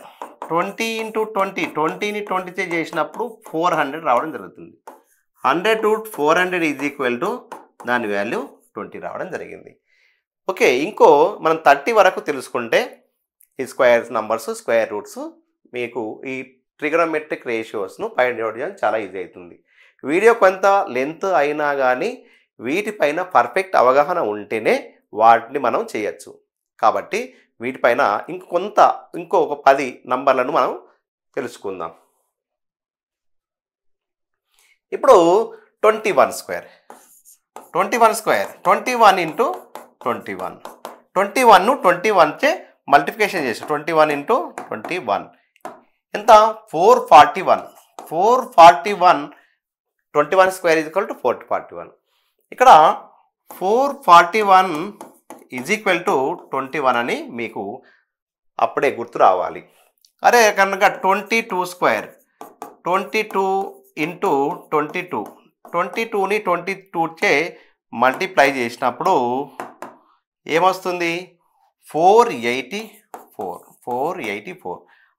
20 ఇంటూ 20 20ని 20 చేసినప్పుడు 400 రావడం జరుగుతుంది. 100 టు 400 ఈజ్ ఈక్వల్ టు దాని వాల్యూ 20 రావడం జరిగింది. ఓకే, ఇంకో మనం 30 వరకు తెలుసుకుంటే ఈ స్క్వేర్స్ నంబర్స్ స్క్వేర్ రూట్స్ మీకు ఈ ట్రిగనోమెట్రిక్ రేషియోస్ను ఫైండ్ అవుట్ చేయడం చాలా ఈజీ అవుతుంది. వీడియో కొంత లెంత్ అయినా కానీ వీటిపైన పర్ఫెక్ట్ అవగాహన ఉంటేనే వాటిని మనం చేయొచ్చు. కాబట్టి వీటిపైన ఇంకో ఒక 10 నంబర్లను మనం తెలుసుకుందాం. ఇప్పుడు 21 స్క్వేర్ 21 ఇంటూ 21 21ను 21 మల్టిప్లికేషన్ చేసి 21 ఇంటూ 21 ఎంత 441 21 స్క్వేర్ ఈజ్ ఈక్వల్ టు 441. ఇక్కడ 441 ఈజ్ ఈక్వల్ టు 21 అని మీకు అప్పుడే గుర్తు రావాలి. అదే కనుక 22 స్క్వేర్ 22 ఇంటూ 22ని 22 మల్టిప్లై చేసినప్పుడు ఏమొస్తుంది 484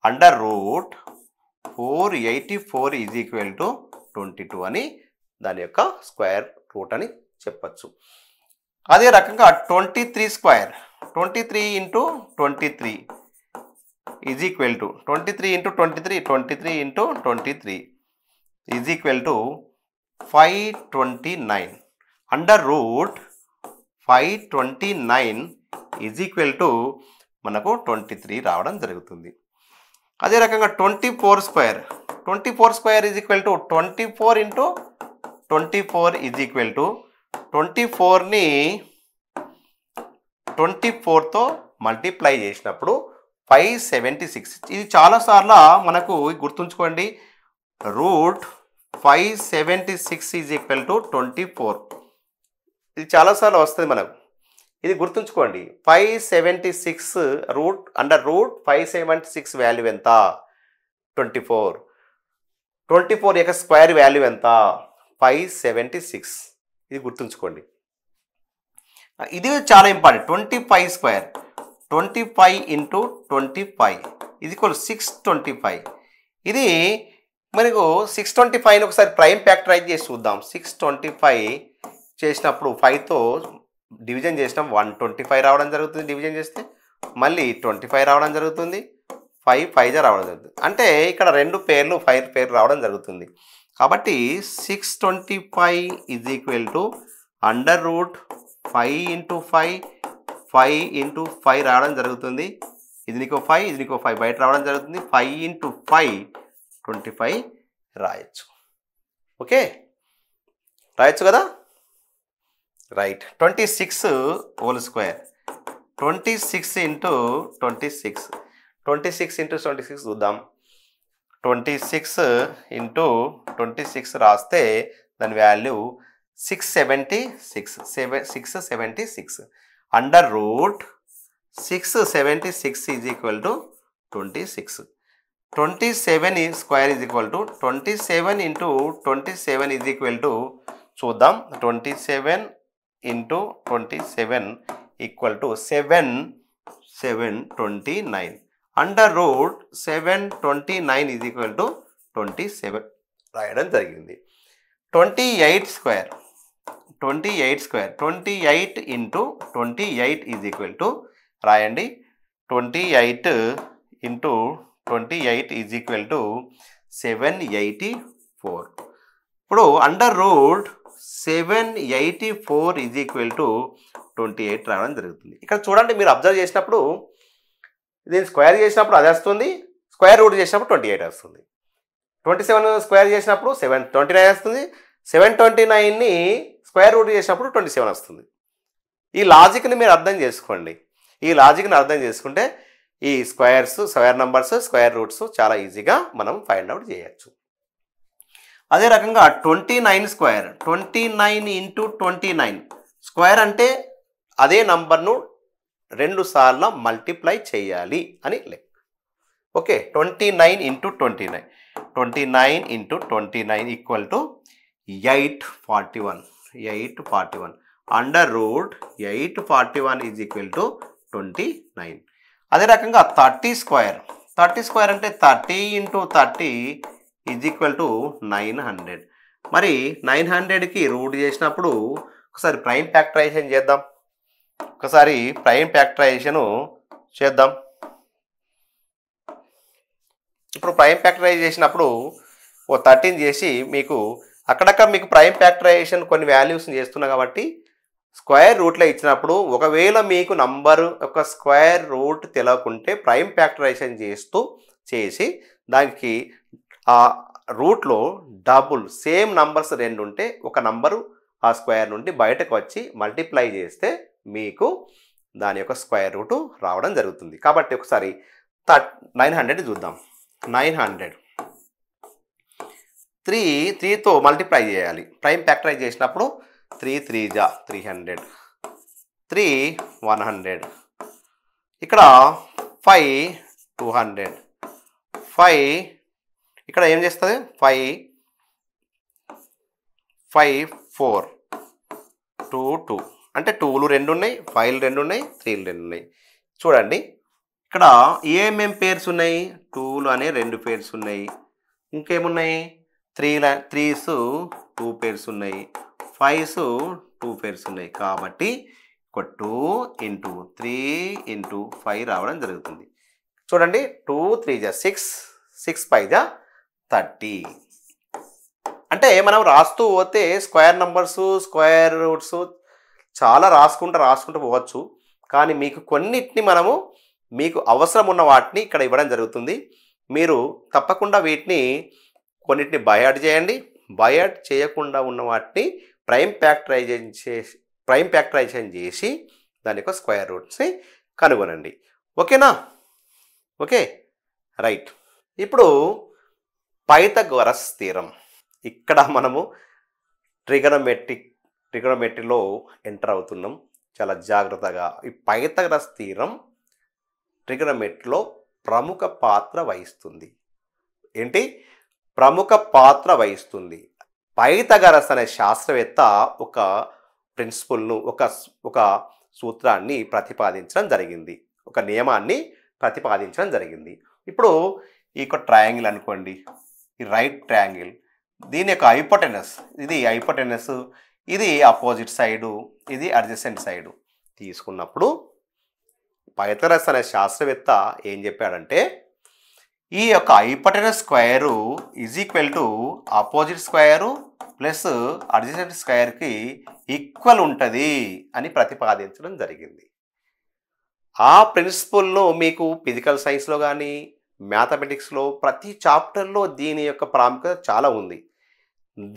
under root 484 is equal to 22 అని దాని యొక్క స్క్వేర్ రూట్ అని చెప్పచ్చు. అదే రకంగా 23 square 23 into 23 is equal to 23 into 23 into 23 is equal to 529 under root 529 is equal to మనకు 23 రావడం జరుగుతుంది. అదే రకంగా 24 square is equal to 24 into 24 is equal to 24ని 24తో మల్టిప్లై చేసినప్పుడు 576. ఇది చాలాసార్లు మనకు గుర్తుంచుకోండి, రూట్ 576 ఈజ్ ఈక్వల్ టు 24. ఇది చాలాసార్లు వస్తుంది మనకు, ఇది గుర్తుంచుకోండి. 576 రూట్ అండర్ రూట్ 576 వాల్యూ ఎంత 24 యొక్క స్క్వేర్ వాల్యూ ఎంత 576. ఇది గుర్తుంచుకోండి, ఇది చాలా ఇంపార్టెంట్. 25 స్క్వేర్ 25 ఇంటూ 25 ఇది ఈక్వల్ 625. ఇది మనకు 625ని ఒకసారి ప్రైమ్ ఫ్యాక్టరైజ్ చేసి చూద్దాం. 625 చేసినప్పుడు 5తో డివిజన్ చేసినాం 125 రావడం జరుగుతుంది. డివిజన్ చేస్తే మళ్ళీ 25 రావడం జరుగుతుంది. 5 5 రావడం జరుగుతుంది. అంటే ఇక్కడ 2 పేర్లు 5 పేర్లు రావడం జరుగుతుంది. కాబట్టి 625 is equal to under root 5 into 5 into 5 రావడం జరుగుతుంది. ఇది నీకు 5 ఇది నీకు 5 బయట రావడం జరుగుతుంది. 5 ఇంటూ 5 25 రాయొచ్చు. ఓకే, రాయొచ్చు కదా, right. 26 whole square 26 into 26 into 26 చూద్దాం. 26 ఇంటూ 26 రాస్తే దాని value 676 under root 676 is equal to 26. 27 square is equal to 27 into 27 is equal to చూద్దాం. 27 into 27 equal to 729 under root 729 is equal to 27 రాయడం జరిగింది. 28 square 28 into 28 is equal to రాయండి. 28 into 28 is equal to 784. ఇప్పుడు under root 784 is equal to 28 రావడం జరుగుతుంది. ఇక్కడ చూడండి, మీరు అబ్జర్వ్ చేసినప్పుడు దీన్ని స్క్వేర్ చేసినప్పుడు అది వస్తుంది, స్క్వేర్ రూట్ చేసినప్పుడు 28 వస్తుంది. 27 స్క్వేర్ చేసినప్పుడు 729 వస్తుంది. 729ని స్క్వేర్ రూట్ చేసినప్పుడు 27 వస్తుంది. ఈ లాజిక్ని మీరు అర్థం చేసుకోండి. ఈ లాజిక్ని అర్థం చేసుకుంటే ఈ స్క్వేర్ నంబర్స్ స్క్వేర్ రూట్స్ చాలా ఈజీగా మనం ఫైండ్ అవుట్ చేయొచ్చు. అదే రకంగా 29 స్క్వేర్ 29 ఇంటూ 29 స్క్వేర్ అంటే అదే నంబర్ను 2 సార్లు మల్టిప్లై చేయాలి అని లెక్క. Okay, 29 into 29 into 29 equal to 841. 841 under root 841 is equal to 29. అదే రకంగా 30 స్క్వేర్ అంటే 30 ఇంటూ 30 ఈజ్ ఈక్వల్ టు 900. మరి 900కి రూట్ చేసినప్పుడు ఒకసారి ప్రైమ్ ఫ్యాక్టరైజేషన్ చేద్దాం. ఇప్పుడు ప్రైమ్ ఫ్యాక్టరైజ్ చేసినప్పుడు ఓ 13 చేసి మీకు అక్కడక్కడ మీకు ప్రైమ్ ఫ్యాక్టరైజేషన్ కొన్ని వాల్యూస్ చేస్తున్నా కాబట్టి స్క్వేర్ రూట్లో ఇచ్చినప్పుడు ఒకవేళ మీకు నంబర్ యొక్క స్క్వేర్ రూట్ తెలియకుంటే ప్రైమ్ ఫ్యాక్టరైజేషన్ చేసి దానికి ఆ రూట్లో డబుల్ సేమ్ నంబర్స్ 2 ఉంటే ఒక నంబరు ఆ స్క్వేర్ నుండి బయటకు వచ్చి మల్టిప్లై చేస్తే మీకు దాని యొక్క స్క్వేర్ రూట్ రావడం జరుగుతుంది. కాబట్టి ఒకసారి 900 చూద్దాం. 900 3తో మల్టిప్లై చేయాలి. ప్రైమ్ ఫ్యాక్టరైజ్ చేసినప్పుడు 3 3 జా 300, 3 100, ఇక్కడ 5 200, 5 ఇక్కడ ఏం చేస్తుంది 5 4 2 2 అంటే 2లు 2 ఉన్నాయి, 5లు 2 ఉన్నాయి, 3లు 2 ఉన్నాయి. చూడండి ఇక్కడ ఏమేం పేర్స్ ఉన్నాయి, 2లు అనే 2 పేర్స్ ఉన్నాయి, ఇంకేమున్నాయి 3s 2 పేర్స్ ఉన్నాయి, 5s 2 పేర్స్ ఉన్నాయి. కాబట్టి ఒక 2 ఇంటూ 3 ఇంటూ 5 రావడం జరుగుతుంది. చూడండి 2 3 జా 6, 6 5 జా 30. అంటే మనం రాస్తూ పోతే స్క్వేర్ నంబర్స్ స్క్వేర్ రూట్స్ చాలా రాసుకుంటూ పోవచ్చు. కానీ మీకు కొన్నిటిని మనము మీకు అవసరం ఉన్న వాటిని ఇక్కడ ఇవ్వడం జరుగుతుంది. మీరు తప్పకుండా వీటిని కొన్నిటిని బయాడ్ చేయండి. బయాడ్ చేయకుండా ఉన్న వాటిని ప్రైమ్ ఫ్యాక్టరైజేషన్ చేసి దాని యొక్క స్క్వేర్ రూట్స్ని కనుగొనండి. ఓకేనా? Okay, right. ఇప్పుడు పైథాగరస్ థీరం. ఇక్కడ మనము ట్రిగనోమెట్రీలో ఎంటర్ అవుతున్నాం. చాలా జాగ్రత్తగా ఈ పైథాగరస్ థీరం ట్రిగనోమెట్రీలో ప్రముఖ పాత్ర వహిస్తుంది. ఏంటి? ప్రముఖ పాత్ర వహిస్తుంది. పైథాగరస్ అనే శాస్త్రవేత్త ఒక ప్రిన్సిపల్ను ఒక సూత్రాన్ని ప్రతిపాదించడం జరిగింది, ఒక నియమాన్ని ప్రతిపాదించడం జరిగింది. ఇప్పుడు ఈ యొక్క ట్రయాంగిల్ అనుకోండి, ఈ రైట్ ట్రయాంగిల్, దీని యొక్క హైపోటెనస్, ఇది అపోజిట్ సైడు, ఇది అడ్జసెంట్ సైడు తీసుకున్నప్పుడు పైథాగరస్ అనే శాస్త్రవేత్త ఏం చెప్పాడంటే ఈ యొక్క hypotenuse square is equal to opposite square plus adjacent స్క్వేర్కి ఈక్వల్ ఉంటుంది అని ప్రతిపాదించడం జరిగింది. ఆ ప్రిన్సిపల్ను మీకు ఫిజికల్ సైన్స్లో కానీ మ్యాథమెటిక్స్లో ప్రతి చాప్టర్లో దీని యొక్క ప్రాముఖ్యత చాలా ఉంది.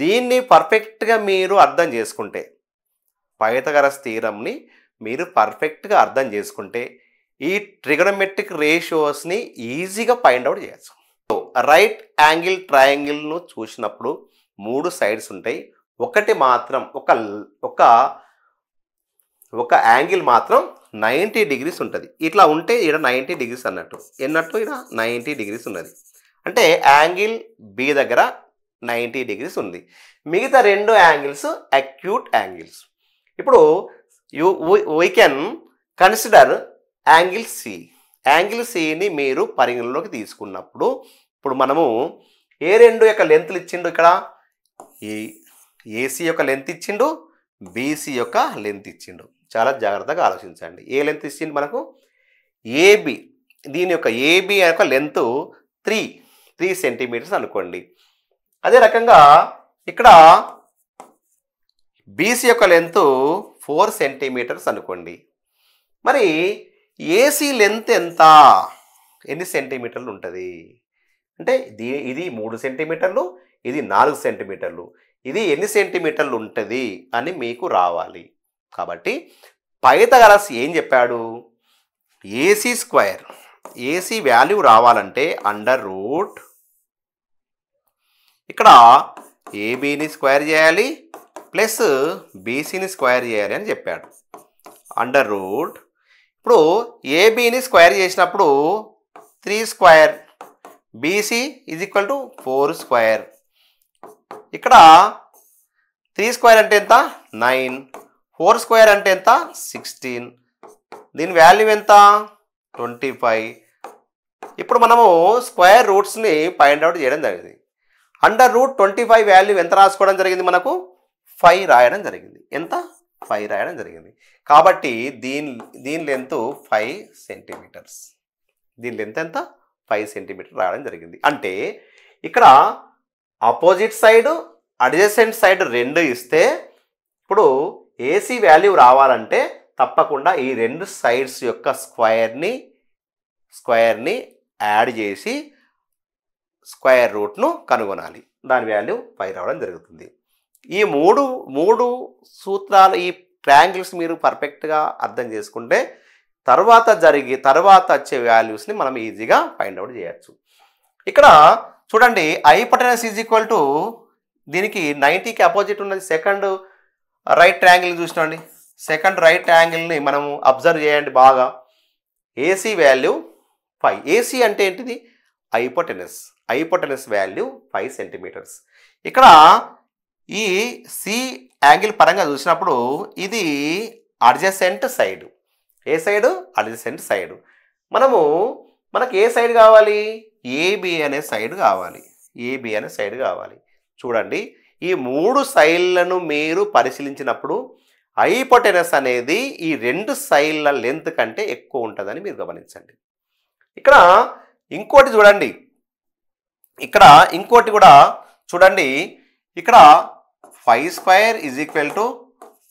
దీన్ని పర్ఫెక్ట్గా మీరు అర్థం చేసుకుంటే, పైథాగరస్ థీరంని మీరు పర్ఫెక్ట్గా అర్థం చేసుకుంటే ఈ ట్రిగనోమెట్రిక్ రేషియోస్ని ఈజీగా ఫైండ్ అవుట్ చేయొచ్చు. రైట్ యాంగిల్ ట్రయాంగిల్ను చూసినప్పుడు 3 సైడ్స్ ఉంటాయి. ఒకటి మాత్రం ఒక యాంగిల్ మాత్రం 90 డిగ్రీస్ ఉంటుంది. ఇట్లా ఉంటే ఇక్కడ 90 డిగ్రీస్ అన్నట్టు ఇక్కడ 90 డిగ్రీస్ ఉన్నది. అంటే యాంగిల్ బి దగ్గర 90 డిగ్రీస్ ఉంది. మిగతా 2 యాంగిల్స్ అక్యూట్ యాంగిల్స్. ఇప్పుడు వీ కెన్ కన్సిడర్ యాంగిల్ సిని మీరు పరిగణలోకి తీసుకున్నప్పుడు, ఇప్పుడు మనము ఏ 2 యొక్క లెంత్లు ఇచ్చిండు, ఇక్కడ ఏసీ యొక్క లెంత్ ఇచ్చిండు, బీసీ యొక్క లెంత్ ఇచ్చిండు. చాలా జాగ్రత్తగా ఆలోచించండి. ఏ లెంత్ ఇచ్చిండు మనకు? ఏబి. దీని యొక్క ఏబి యొక్క లెంత్ 3 సెంటీమీటర్స్ అనుకోండి. అదే రకంగా ఇక్కడ బీసీ యొక్క లెంత్ 4 సెంటీమీటర్స్ అనుకోండి. మరి ఏసీ లెంత్ ఎంత, ఎన్ని సెంటీమీటర్లు ఉంటుంది అంటే ఇది 3 సెంటీమీటర్లు, ఇది 4 సెంటీమీటర్లు, ఇది ఎన్ని సెంటీమీటర్లు ఉంటుంది అని మీకు రావాలి. కాబట్టి పైథాగరస్ ఏం చెప్పాడు? ఏసీ వాల్యూ రావాలంటే అండర్ రూట్ ఇక్కడ ఏబీని స్క్వేర్ చేయాలి ప్లస్ బీసీని స్క్వేర్ చేయాలి అని చెప్పాడు. అండర్ రూట్ ఇప్పుడు ఏబీని స్క్వేర్ చేసినప్పుడు 3 square, BC is equal to 4 square. ఇక్కడ 3 స్క్వేర్ అంటే ఎంత 9, 4 స్క్వేర్ అంటే ఎంత 16, దీని వాల్యూ ఎంత 25. ఇప్పుడు మనము స్క్వేర్ రూట్స్ని ఫైండ్ అవుట్ చేయడం జరిగింది. అండర్ రూట్ 25 వాల్యూ ఎంత రాసుకోవడం జరిగింది, మనకు 5 రాయడం జరిగింది. ఎంత 5 రాయడం జరిగింది. కాబట్టి దీని లెంత్ 5 సెంటీమీటర్స్. దీని లెంత్ ఎంత 5 సెంటీమీటర్ రావడం జరిగింది. అంటే ఇక్కడ ఆపోజిట్ సైడ్ అడ్జసెంట్ సైడ్ రెండు ఇస్తే ఇప్పుడు ఏసీ వాల్యూ రావాలంటే తప్పకుండా ఈ రెండు సైడ్స్ యొక్క స్క్వేర్ని యాడ్ చేసి స్క్వేర్ రూట్ను కనుగొనాలి. దాని వాల్యూ 5 రావడం జరుగుతుంది. ఈ మూడు సూత్రాలు, ఈ ట్రయాంగిల్స్ మీరు పర్ఫెక్ట్గా అర్థం చేసుకుంటే తర్వాత వచ్చే వాల్యూస్ని మనం ఈజీగా ఫైండ్ అవుట్ చేయొచ్చు. ఇక్కడ చూడండి, హైపోటెనస్ ఈజ్ ఈక్వల్ టు దీనికి 90కి అపోజిట్ ఉన్నది సెకండ్ రైట్ ట్రయాంగిల్ చూసినండి. సెకండ్ రైట్ ట్రయాంగిల్ని మనము అబ్జర్వ్ చేయండి బాగా. AC value 5. ఏసీ అంటే ఏంటిది, హైపోటెనస్ వాల్యూ 5 సెంటీమీటర్స్. ఇక్కడ ఈ సి యాంగిల్ పరంగా చూసినప్పుడు ఇది అడ్జసెంట్ సైడ్. ఏ సైడు, అడ్జసెంట్ సైడ్. మనకు ఏ సైడ్ కావాలి, ఏబి అనే సైడ్ కావాలి. చూడండి, ఈ 3 సైడ్లను మీరు పరిశీలించినప్పుడు హైపోటెనస్ అనేది ఈ 2 సైడ్ల లెంత్ కంటే ఎక్కువ ఉంటుందని మీరు గమనించండి. ఇక్కడ ఇంకోటి చూడండి, ఇక్కడ 5 square is equal to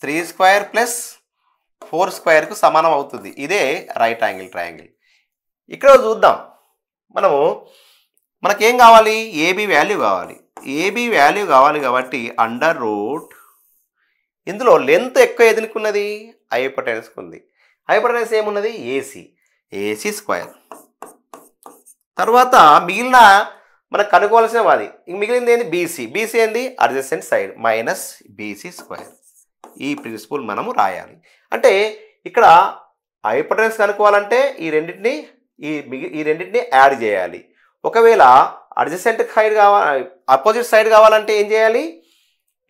3 square plus 4 స్క్వేర్కు సమానం అవుతుంది. ఇదే రైట్ యాంగిల్ ట్రయాంగిల్. ఇక్కడ చూద్దాం, మనకేం కావాలి, ఏబీ వాల్యూ కావాలి కాబట్టి అండర్ రూట్ ఇందులో లెంత్ ఎక్కువ ఎదునుకున్నది హైపోటెనస్కి ఉంది. హైపోటెనస్ ఏమున్నది, ఏసీ స్క్వేర్. తర్వాత మిగిలిన మనకు కనుక్కోవాల్సిన అది మిగిలింది ఏంది, బీసీ ఏంది adjacent side minus BC square. ఈ ప్రిన్సిపల్ మనము రాయాలి. అంటే ఇక్కడ హైపోటెనస్ కనుక్కోవాలంటే ఈ రెండింటిని యాడ్ చేయాలి. ఒకవేళ అడ్జసెంట్ సైడ్ అపోజిట్ సైడ్ కావాలంటే ఏం చేయాలి,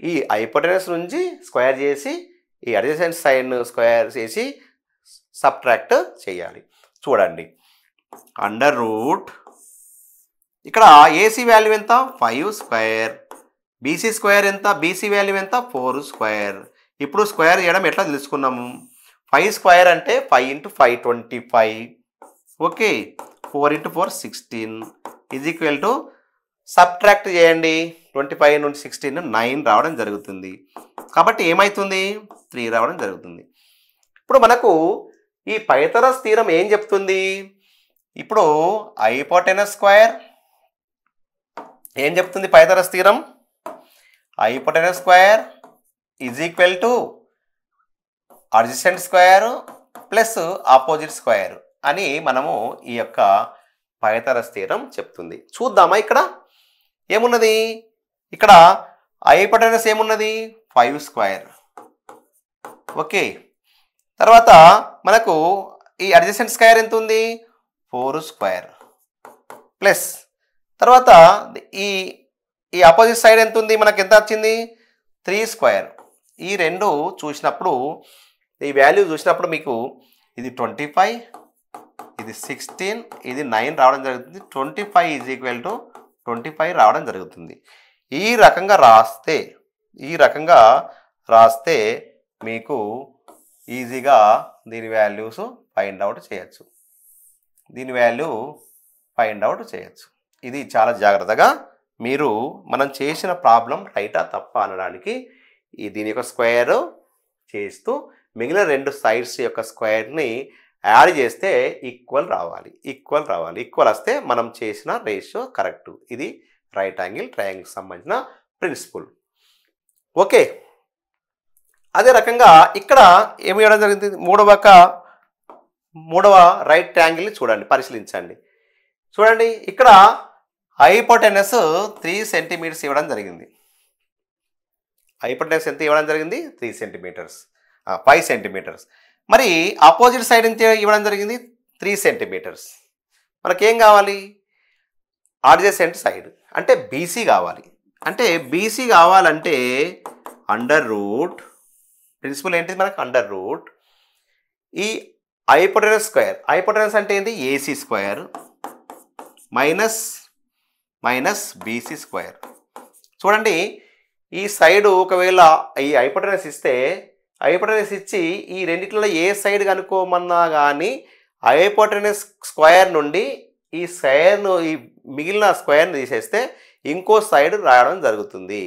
ఈ హైపోటెనస్ నుంచి స్క్వేర్ చేసి ఈ అడ్జసెంట్ సైడ్ను స్క్వేర్ చేసి సబ్ట్రాక్ట్ చేయాలి. చూడండి, అండర్ రూట్ ఇక్కడ ఏసీ వాల్యూ ఎంత 5 స్క్వేర్, బీసీ స్క్వేర్ ఎంత, బీసీ వాల్యూ ఎంత 4 స్క్వేర్. ఇప్పుడు స్క్వేర్ చేయడం ఎట్లా తెలుసుకున్నాము, 5 స్క్వేర్ అంటే 5 × 5 25, okay, 4 × 4 16 is equal to subtract చేయండి. 25 నుండి 16 9 రావడం జరుగుతుంది. కాబట్టి ఏమవుతుంది, 3 రావడం జరుగుతుంది. ఇప్పుడు మనకు ఈ పైథాగరస్ థీరం ఏం చెప్తుంది, ఇప్పుడు హైపోటెనస్ స్క్వేర్ ఏం చెప్తుంది, Pythagoras theorem hypotenuse square is equal to adjacent square plus opposite square అని మనము ఈ యొక్క పైథాగరస్ థీరం చెప్తుంది. చూద్దామా, ఇక్కడ ఏమున్నది, ఇక్కడ హైపోటెనస్ ఏమున్నది 5 స్క్వేర్, ఓకే. తర్వాత మనకు ఈ అడ్జసెంట్ స్క్వేర్ ఎంత ఉంది 4 స్క్వేర్ ప్లస్ తర్వాత ఈ ఆపోజిట్ సైడ్ ఎంత ఉంది, మనకు ఎంత వచ్చింది 3 స్క్వేర్. ఈ రెండు చూసినప్పుడు, ఈ వాల్యూ చూసినప్పుడు మీకు ఇది 25, ఇది 16, ఇది 9 రావడం జరుగుతుంది. 25 ఈజ్ ఈక్వల్ టు 25 రావడం జరుగుతుంది. ఈ రకంగా రాస్తే మీకు ఈజీగా దీని వాల్యూస్ ఫైండ్ అవుట్ చేయొచ్చు. ఇది చాలా జాగ్రత్తగా మీరు మనం చేసిన ప్రాబ్లం రైటా తప్ప అనడానికి దీని యొక్క స్క్వేర్ చేస్తూ మిగిలిన 2 సైడ్స్ యొక్క స్క్వేర్ని యాడ్ చేస్తే ఈక్వల్ వస్తే మనం చేసిన రేషియో కరెక్ట్. ఇది రైట్ యాంగిల్ ట్రయాంగిల్కి సంబంధించిన ప్రిన్సిపల్, ఓకే. అదే రకంగా ఇక్కడ ఏమి చేయడం జరిగింది, మూడవ రైట్ ట్రయాంగిల్ని పరిశీలించండి. చూడండి, ఇక్కడ హైపోటెనస్ 3 సెంటీమీటర్స్ ఇవ్వడం జరిగింది. హైపోటెనస్ ఎంత ఇవ్వడం జరిగింది 3 సెంటీమీటర్స్, 5 సెంటీమీటర్స్. మరి ఆపోజిట్ సైడ్ ఎంత ఇవ్వడం జరిగింది 3 సెంటీమీటర్స్. మనకేం కావాలి, అడ్జసెంట్ సైడ్ అంటే బీసీ కావాలి. అంటే బీసీ కావాలంటే అండర్ రూట్ ప్రిన్సిపల్ ఏంటిది మనకు అండర్ రూట్ ఈ హైపోటెనస్ స్క్వేర్. హైపోటెనస్ అంటే ఏంటి AC square minus BC square. చూడండి ఈ సైడ్ ఒకవేళ ఈ హైపోటెనస్ ఇస్తే హైపోటెనస్ ఇచ్చి ఈ రెండిట్లో ఏ సైడ్ కనుక్కోమన్నా కానీ హైపోటెనస్ స్క్వేర్ నుండి ఈ స్క్వేర్ను ఈ మిగిలిన స్క్వేర్ను తీసేస్తే ఇంకో సైడ్ రాయడం జరుగుతుంది.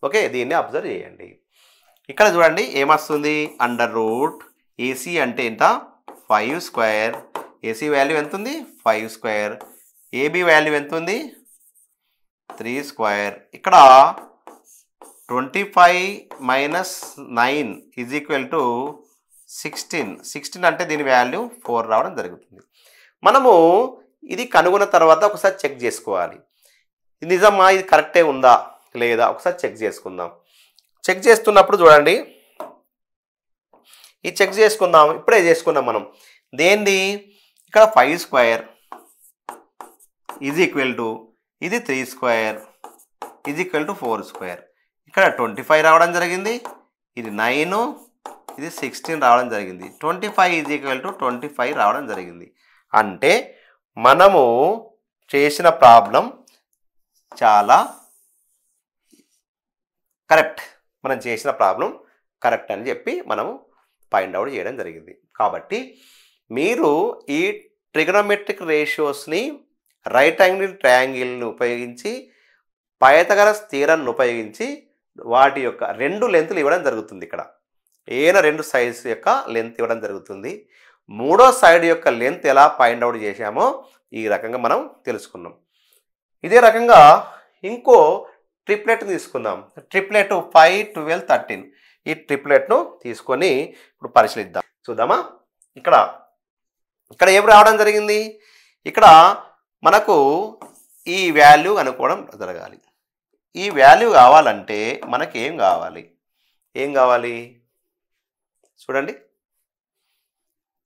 ఓకే, దీన్ని అబ్జర్వ్ చేయండి. ఇక్కడ చూడండి ఏమొస్తుంది అండర్ రూట్ ఏసీ అంటే ఎంత 5 స్క్వేర్. ఏసీ వాల్యూ ఎంత ఉంది 5 స్క్వేర్. ఏబీ వాల్యూ ఎంత ఉంది 3 స్క్వేర్. ఇక్కడ 25 మైనస్ 9 ఈజ్ ఈక్వల్ టు 16 అంటే దీని వాల్యూ 4 రావడం జరుగుతుంది. మనము ఇది కనుగొన్న తర్వాత ఒకసారి చెక్ చేసుకోవాలి. ఇది నిజమా, ఇది కరెక్టే ఉందా లేదా ఒకసారి చెక్ చేసుకుందాం. చెక్ చేస్తున్నప్పుడు చూడండి ఈ చెక్ చేసుకుందాం. ఇప్పుడే చేసుకున్నాం మనం దేంది. ఇక్కడ 5 స్క్వేర్ ఈజ్ ఈక్వల్ టు ఇది 3 square is equal to 4 square. ఇక్కడ 25 రావడం జరిగింది. ఇది 9 ఇది 16 రావడం జరిగింది. 25 ఈజ్ ఈక్వల్ టు 25 రావడం జరిగింది. అంటే మనము చేసిన ప్రాబ్లం చాలా కరెక్ట్. మనం చేసిన ప్రాబ్లం కరెక్ట్ అని చెప్పి మనము ఫైండ్ అవుట్ చేయడం జరిగింది. కాబట్టి మీరు ఈ ట్రిగనోమెట్రిక్ రేషియోస్ని రైట్ యాంగిల్ ట్రయాంగిల్ని ఉపయోగించి పైథాగరస్ థియరమ్ని ఉపయోగించి వాటి యొక్క 2 లెంత్లు ఇవ్వడం జరుగుతుంది. ఇక్కడ ఏదైనా 2 సైడ్స్ యొక్క లెంత్ ఇవ్వడం జరుగుతుంది. మూడో సైడ్ యొక్క లెంత్ ఎలా ఫైండ్ అవుట్ చేశామో ఈ రకంగా మనం తెలుసుకున్నాం. ఇదే రకంగా ఇంకో ట్రిప్లెట్ తీసుకుందాం. ట్రిప్లెట్ 5, 12, 13 ఈ ట్రిప్లెట్ను తీసుకొని ఇప్పుడు పరిశీలిద్దాం. చూద్దామా. ఇక్కడ ఏం రావడం జరిగింది. ఇక్కడ మనకు ఈ వాల్యూ అనుకోవడం జరగాలి. ఈ వాల్యూ కావాలంటే మనకి ఏం కావాలి చూడండి.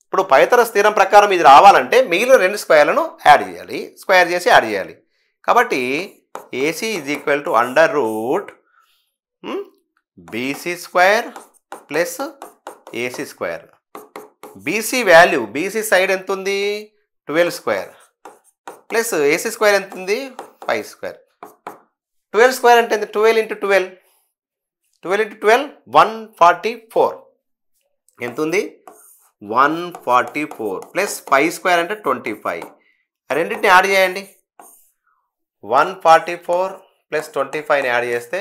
ఇప్పుడు పైథాగరస్ థియరమ్ ప్రకారం ఇది రావాలంటే మిగిలిన 2 స్క్వేర్లను యాడ్ చేయాలి. స్క్వేర్ చేసి యాడ్ చేయాలి. కాబట్టి AC is equal to under root BC square plus AC square. BC value BC side ఎంత ఉంది 12 స్క్వేర్ ప్లస్ ఏసీ స్క్వేర్ ఎంత ఉంది 5 స్క్వేర్. 12 స్క్వేర్ అంటే 12 ఇంటూ 12 144 ఎంత ఉంది 144 ప్లస్ 5 స్క్వేర్ అంటే 25. రెండింటిని యాడ్ చేయండి. 144 ప్లస్ 25ని యాడ్ చేస్తే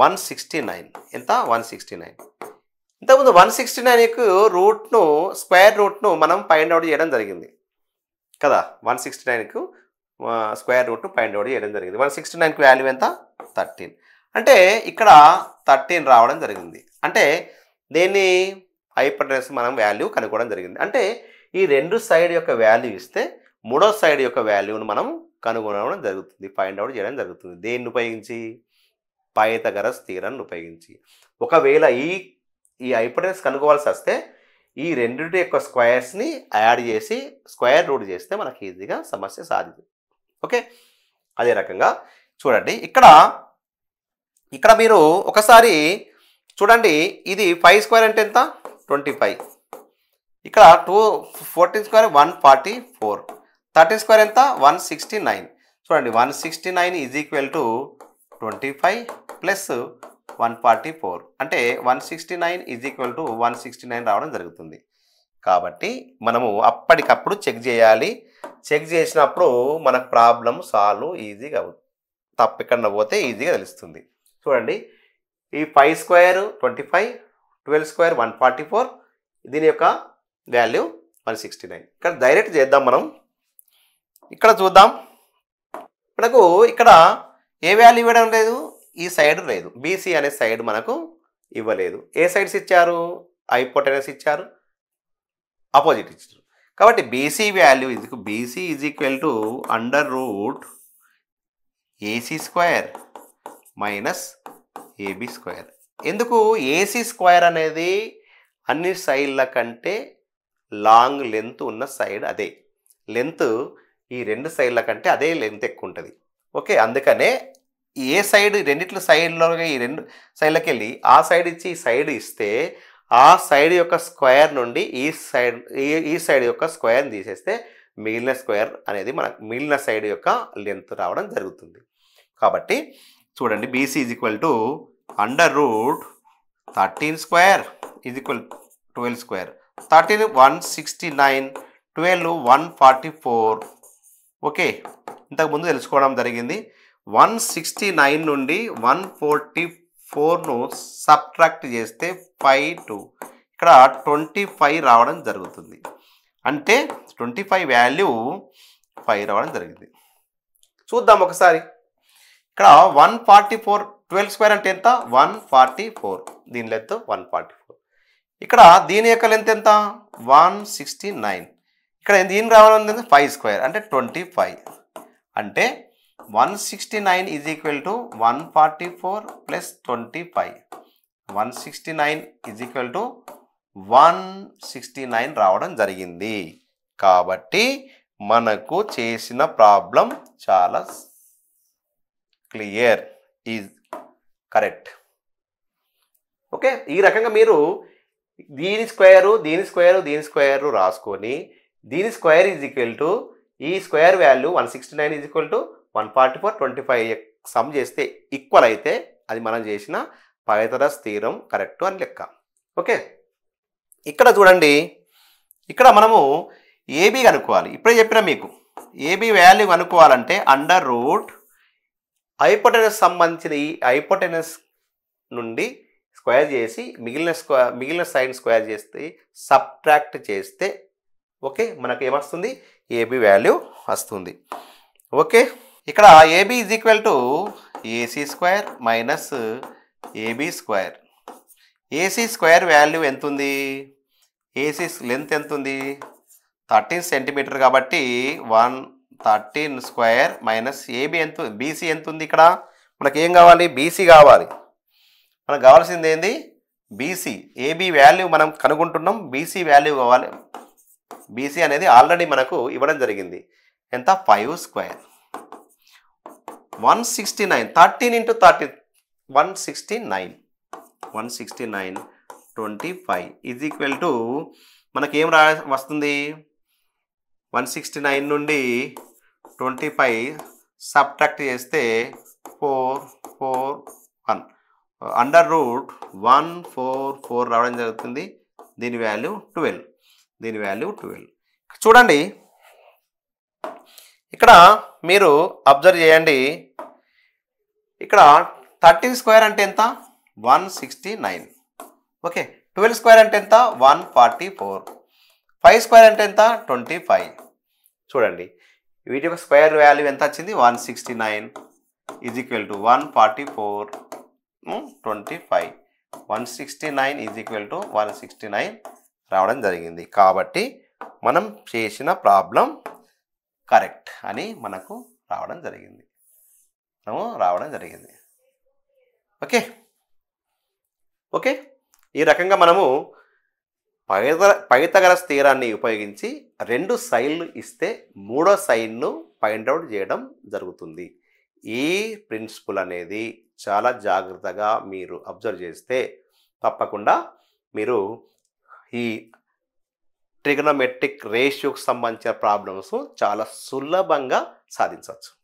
169 ఎంత 169. ఇంతకుముందు 169కు స్క్వేర్ రూట్ను మనం ఫైండ్ అవుట్ చేయడం జరిగింది కదా. 169కు స్క్వేర్ రూట్ను ఫైండ్ అవుట్ చేయడం జరిగింది. 169కి వాల్యూ ఎంత 13. అంటే ఇక్కడ 13 రావడం జరిగింది. అంటే దీన్ని హైపోటెనస్ మనం వాల్యూ కనుక్కోవడం జరిగింది. అంటే ఈ 2 సైడ్ యొక్క వాల్యూ ఇస్తే మూడో సైడ్ యొక్క వాల్యూను మనం కనుగొనడం జరుగుతుంది, ఫైండ్ అవుట్ చేయడం జరుగుతుంది. దేన్ని ఉపయోగించి పైథాగరస్ థియరమ్ని ఉపయోగించి. ఒకవేళ ఈ హైపోటెనస్ కనుక్కోవాల్సి వస్తే ఈ రెండింటి యొక్క స్క్వేర్స్ని యాడ్ చేసి స్క్వేర్ రూట్ చేస్తే మనకి ఈజీగా సమస్య సాధించు. ఓకే, అదే రకంగా చూడండి. ఇక్కడ మీరు ఒకసారి చూడండి. ఇది 5 స్క్వేర్ అంటే ఎంత 25. ఇక్కడ 14 స్క్వేర్ 144. 13 స్క్వేర్ ఎంత 169. చూడండి 169 ఈజ్ ఈక్వల్ టు 25 ప్లస్ 144 అంటే 169 ఈజ్ ఈక్వల్ టు 169 రావడం జరుగుతుంది. కాబట్టి మనము అప్పటికప్పుడు చెక్ చేయాలి. చెక్ చేసినప్పుడు మనకు ప్రాబ్లం సాల్వ్ ఈజీగా అవుతుంది. తప్పెక్కడ పోతే ఈజీగా తెలుస్తుంది. చూడండి ఈ 5 స్క్వేర్ 25, 12 స్క్వేర్ 144, దీని యొక్క వాల్యూ 169. ఇక్కడ డైరెక్ట్ చేద్దాం మనం. ఇక్కడ చూద్దాం. మనకు ఇక్కడ ఏ వాల్యూ ఇవ్వడం లేదు, ఈ సైడ్ లేదు. బీసీ అనే సైడ్ మనకు ఇవ్వలేదు. ఏ సైడ్స్ ఇచ్చారు, హైపోటెనస్ ఇచ్చారు, ఆపోజిట్ ఇచ్చారు. కాబట్టి BC value BC is equal to under root AC square minus AB square. ఎందుకు ఏసీ స్క్వేర్ అనేది అన్ని సైడ్ల కంటే లాంగ్ లెంత్ ఉన్న సైడ్ అదే. లెంత్ ఈ 2 సైడ్ల కంటే అదే లెంత్ ఎక్కువ ఉంటుంది. ఓకే, అందుకనే ఏ సైడ్ రెండిట్ల సైడ్లో ఈ రెండు సైడ్లకి వెళ్ళి ఆ సైడ్ ఇచ్చి ఈ సైడ్ ఇస్తే ఆ సైడ్ యొక్క స్క్వేర్ నుండి ఈ సైడ్ యొక్క స్క్వేర్ని తీసేస్తే మిగిలిన స్క్వేర్ అనేది మనకు మిగిలిన సైడ్ యొక్క లెంత్ రావడం జరుగుతుంది. కాబట్టి చూడండి BC is equal to √13 square is equal 12 square, 13 169, 12 144. Okay, ఇంతకుముందు తెలుసుకోవడం జరిగింది. 169 నుండి 144ను సబ్ట్రాక్ట్ చేస్తే 52, ఇక్కడ 25 రావడం జరుగుతుంది. అంటే 25 వాల్యూ 5 రావడం జరిగింది. చూద్దాం ఒకసారి. ఇక్కడ 144, 12 స్క్వేర్ అంటే ఎంత? 144, దీని లెంత్ 144. ఇక్కడ దీని యొక్క లెంత్ ఎంత? 169. ఇక్కడ దీని రావడం 5 స్క్వేర్ అంటే 25. అంటే 169 is equal to 144 plus 25. 169 is equal to 169 రావడం జరిగింది. కాబట్టి మనకు చేసిన ప్రాబ్లం చాలా క్లియర్, ఈజ్ కరెక్ట్. ఓకే, ఈ రకంగా మీరు దీని స్క్వేరు రాసుకొని దీని స్క్వేర్ ఈజ్ ఈక్వల్ టు ఈ square value 169 is equal to 144, 25 some చేస్తే ఈక్వల్ అయితే అది మనం చేసిన పైథాగరస్ థీరం కరెక్ట్ అని లెక్క. ఓకే, ఇక్కడ చూడండి, ఇక్కడ మనము ఏబీ కనుక్కోవాలి. ఇప్పుడే చెప్పిన మీకు ఏబీ వాల్యూ కనుక్కోవాలంటే అండర్ రూట్ హైపోటెనస్ సంబంధించిన ఈ హైపోటెనస్ నుండి స్క్వేర్ చేసి మిగిలిన సైడ్ స్క్వేర్ చేస్తే సబ్ట్రాక్ట్ చేస్తే ఓకే మనకు ఏమొస్తుంది? ఏబీ వాల్యూ వస్తుంది. ఓకే, ఇక్కడ AB is equal to AC square minus AB square. AC square value ఎంత ఉంది? ఏసీ లెంత్ ఎంత ఉంది? 13 సెంటీమీటర్ కాబట్టి 113 స్క్వేర్ మైనస్ ఏబీ ఎంత, బీసీ ఎంత ఉంది? ఇక్కడ మనకి ఏం కావాలి? బీసీ కావాలి. మనకు కావాల్సింది ఏంది? బీసీ. ఏబీ వాల్యూ మనం కనుగొంటున్నాం, బీసీ వాల్యూ కావాలి. బీసీ అనేది ఆల్రెడీ మనకు ఇవ్వడం జరిగింది. ఎంత? 5 square. 169, 13 into 13, 169, 25 is equal to మనకి ఏం వస్తుంది? 169 నుండి 25 సబ్ట్రాక్ట్ చేస్తే 441 అండర్ రూట్ 144 రావడం జరుగుతుంది. దీని వాల్యూ 12. చూడండి, ఇక్కడ మీరు అబ్జర్వ్ చేయండి. ఇక్కడ 13 స్క్వేర్ అంటే ఎంత? 169. ఓకే, 12 స్క్వేర్ అంటే ఎంత? 144. 5 స్క్వేర్ అంటే ఎంత? 25. చూడండి, వీటి యొక్క స్క్వేర్ వాల్యూ ఎంత వచ్చింది? 169 is equal to 144, 25. 169 is equal to 169 రావడం జరిగింది. కాబట్టి మనం చేసిన ప్రాబ్లం కరెక్ట్ అని మనకు రావడం జరిగింది. ఓకే, ఈ రకంగా మనము పైథాగరస్ థీరాన్ని ఉపయోగించి 2 సైన్లు ఇస్తే 3వ సైన్ను ఫైండ్ అవుట్ చేయడం జరుగుతుంది. ఈ ప్రిన్సిపల్ అనేది చాలా జాగ్రత్తగా మీరు అబ్జర్వ్ చేస్తే తప్పకుండా మీరు ఈ ట్రిగనోమెట్రిక్ రేషియోకి సంబంధించిన ప్రాబ్లమ్స్ చాలా సులభంగా సాధించవచ్చు.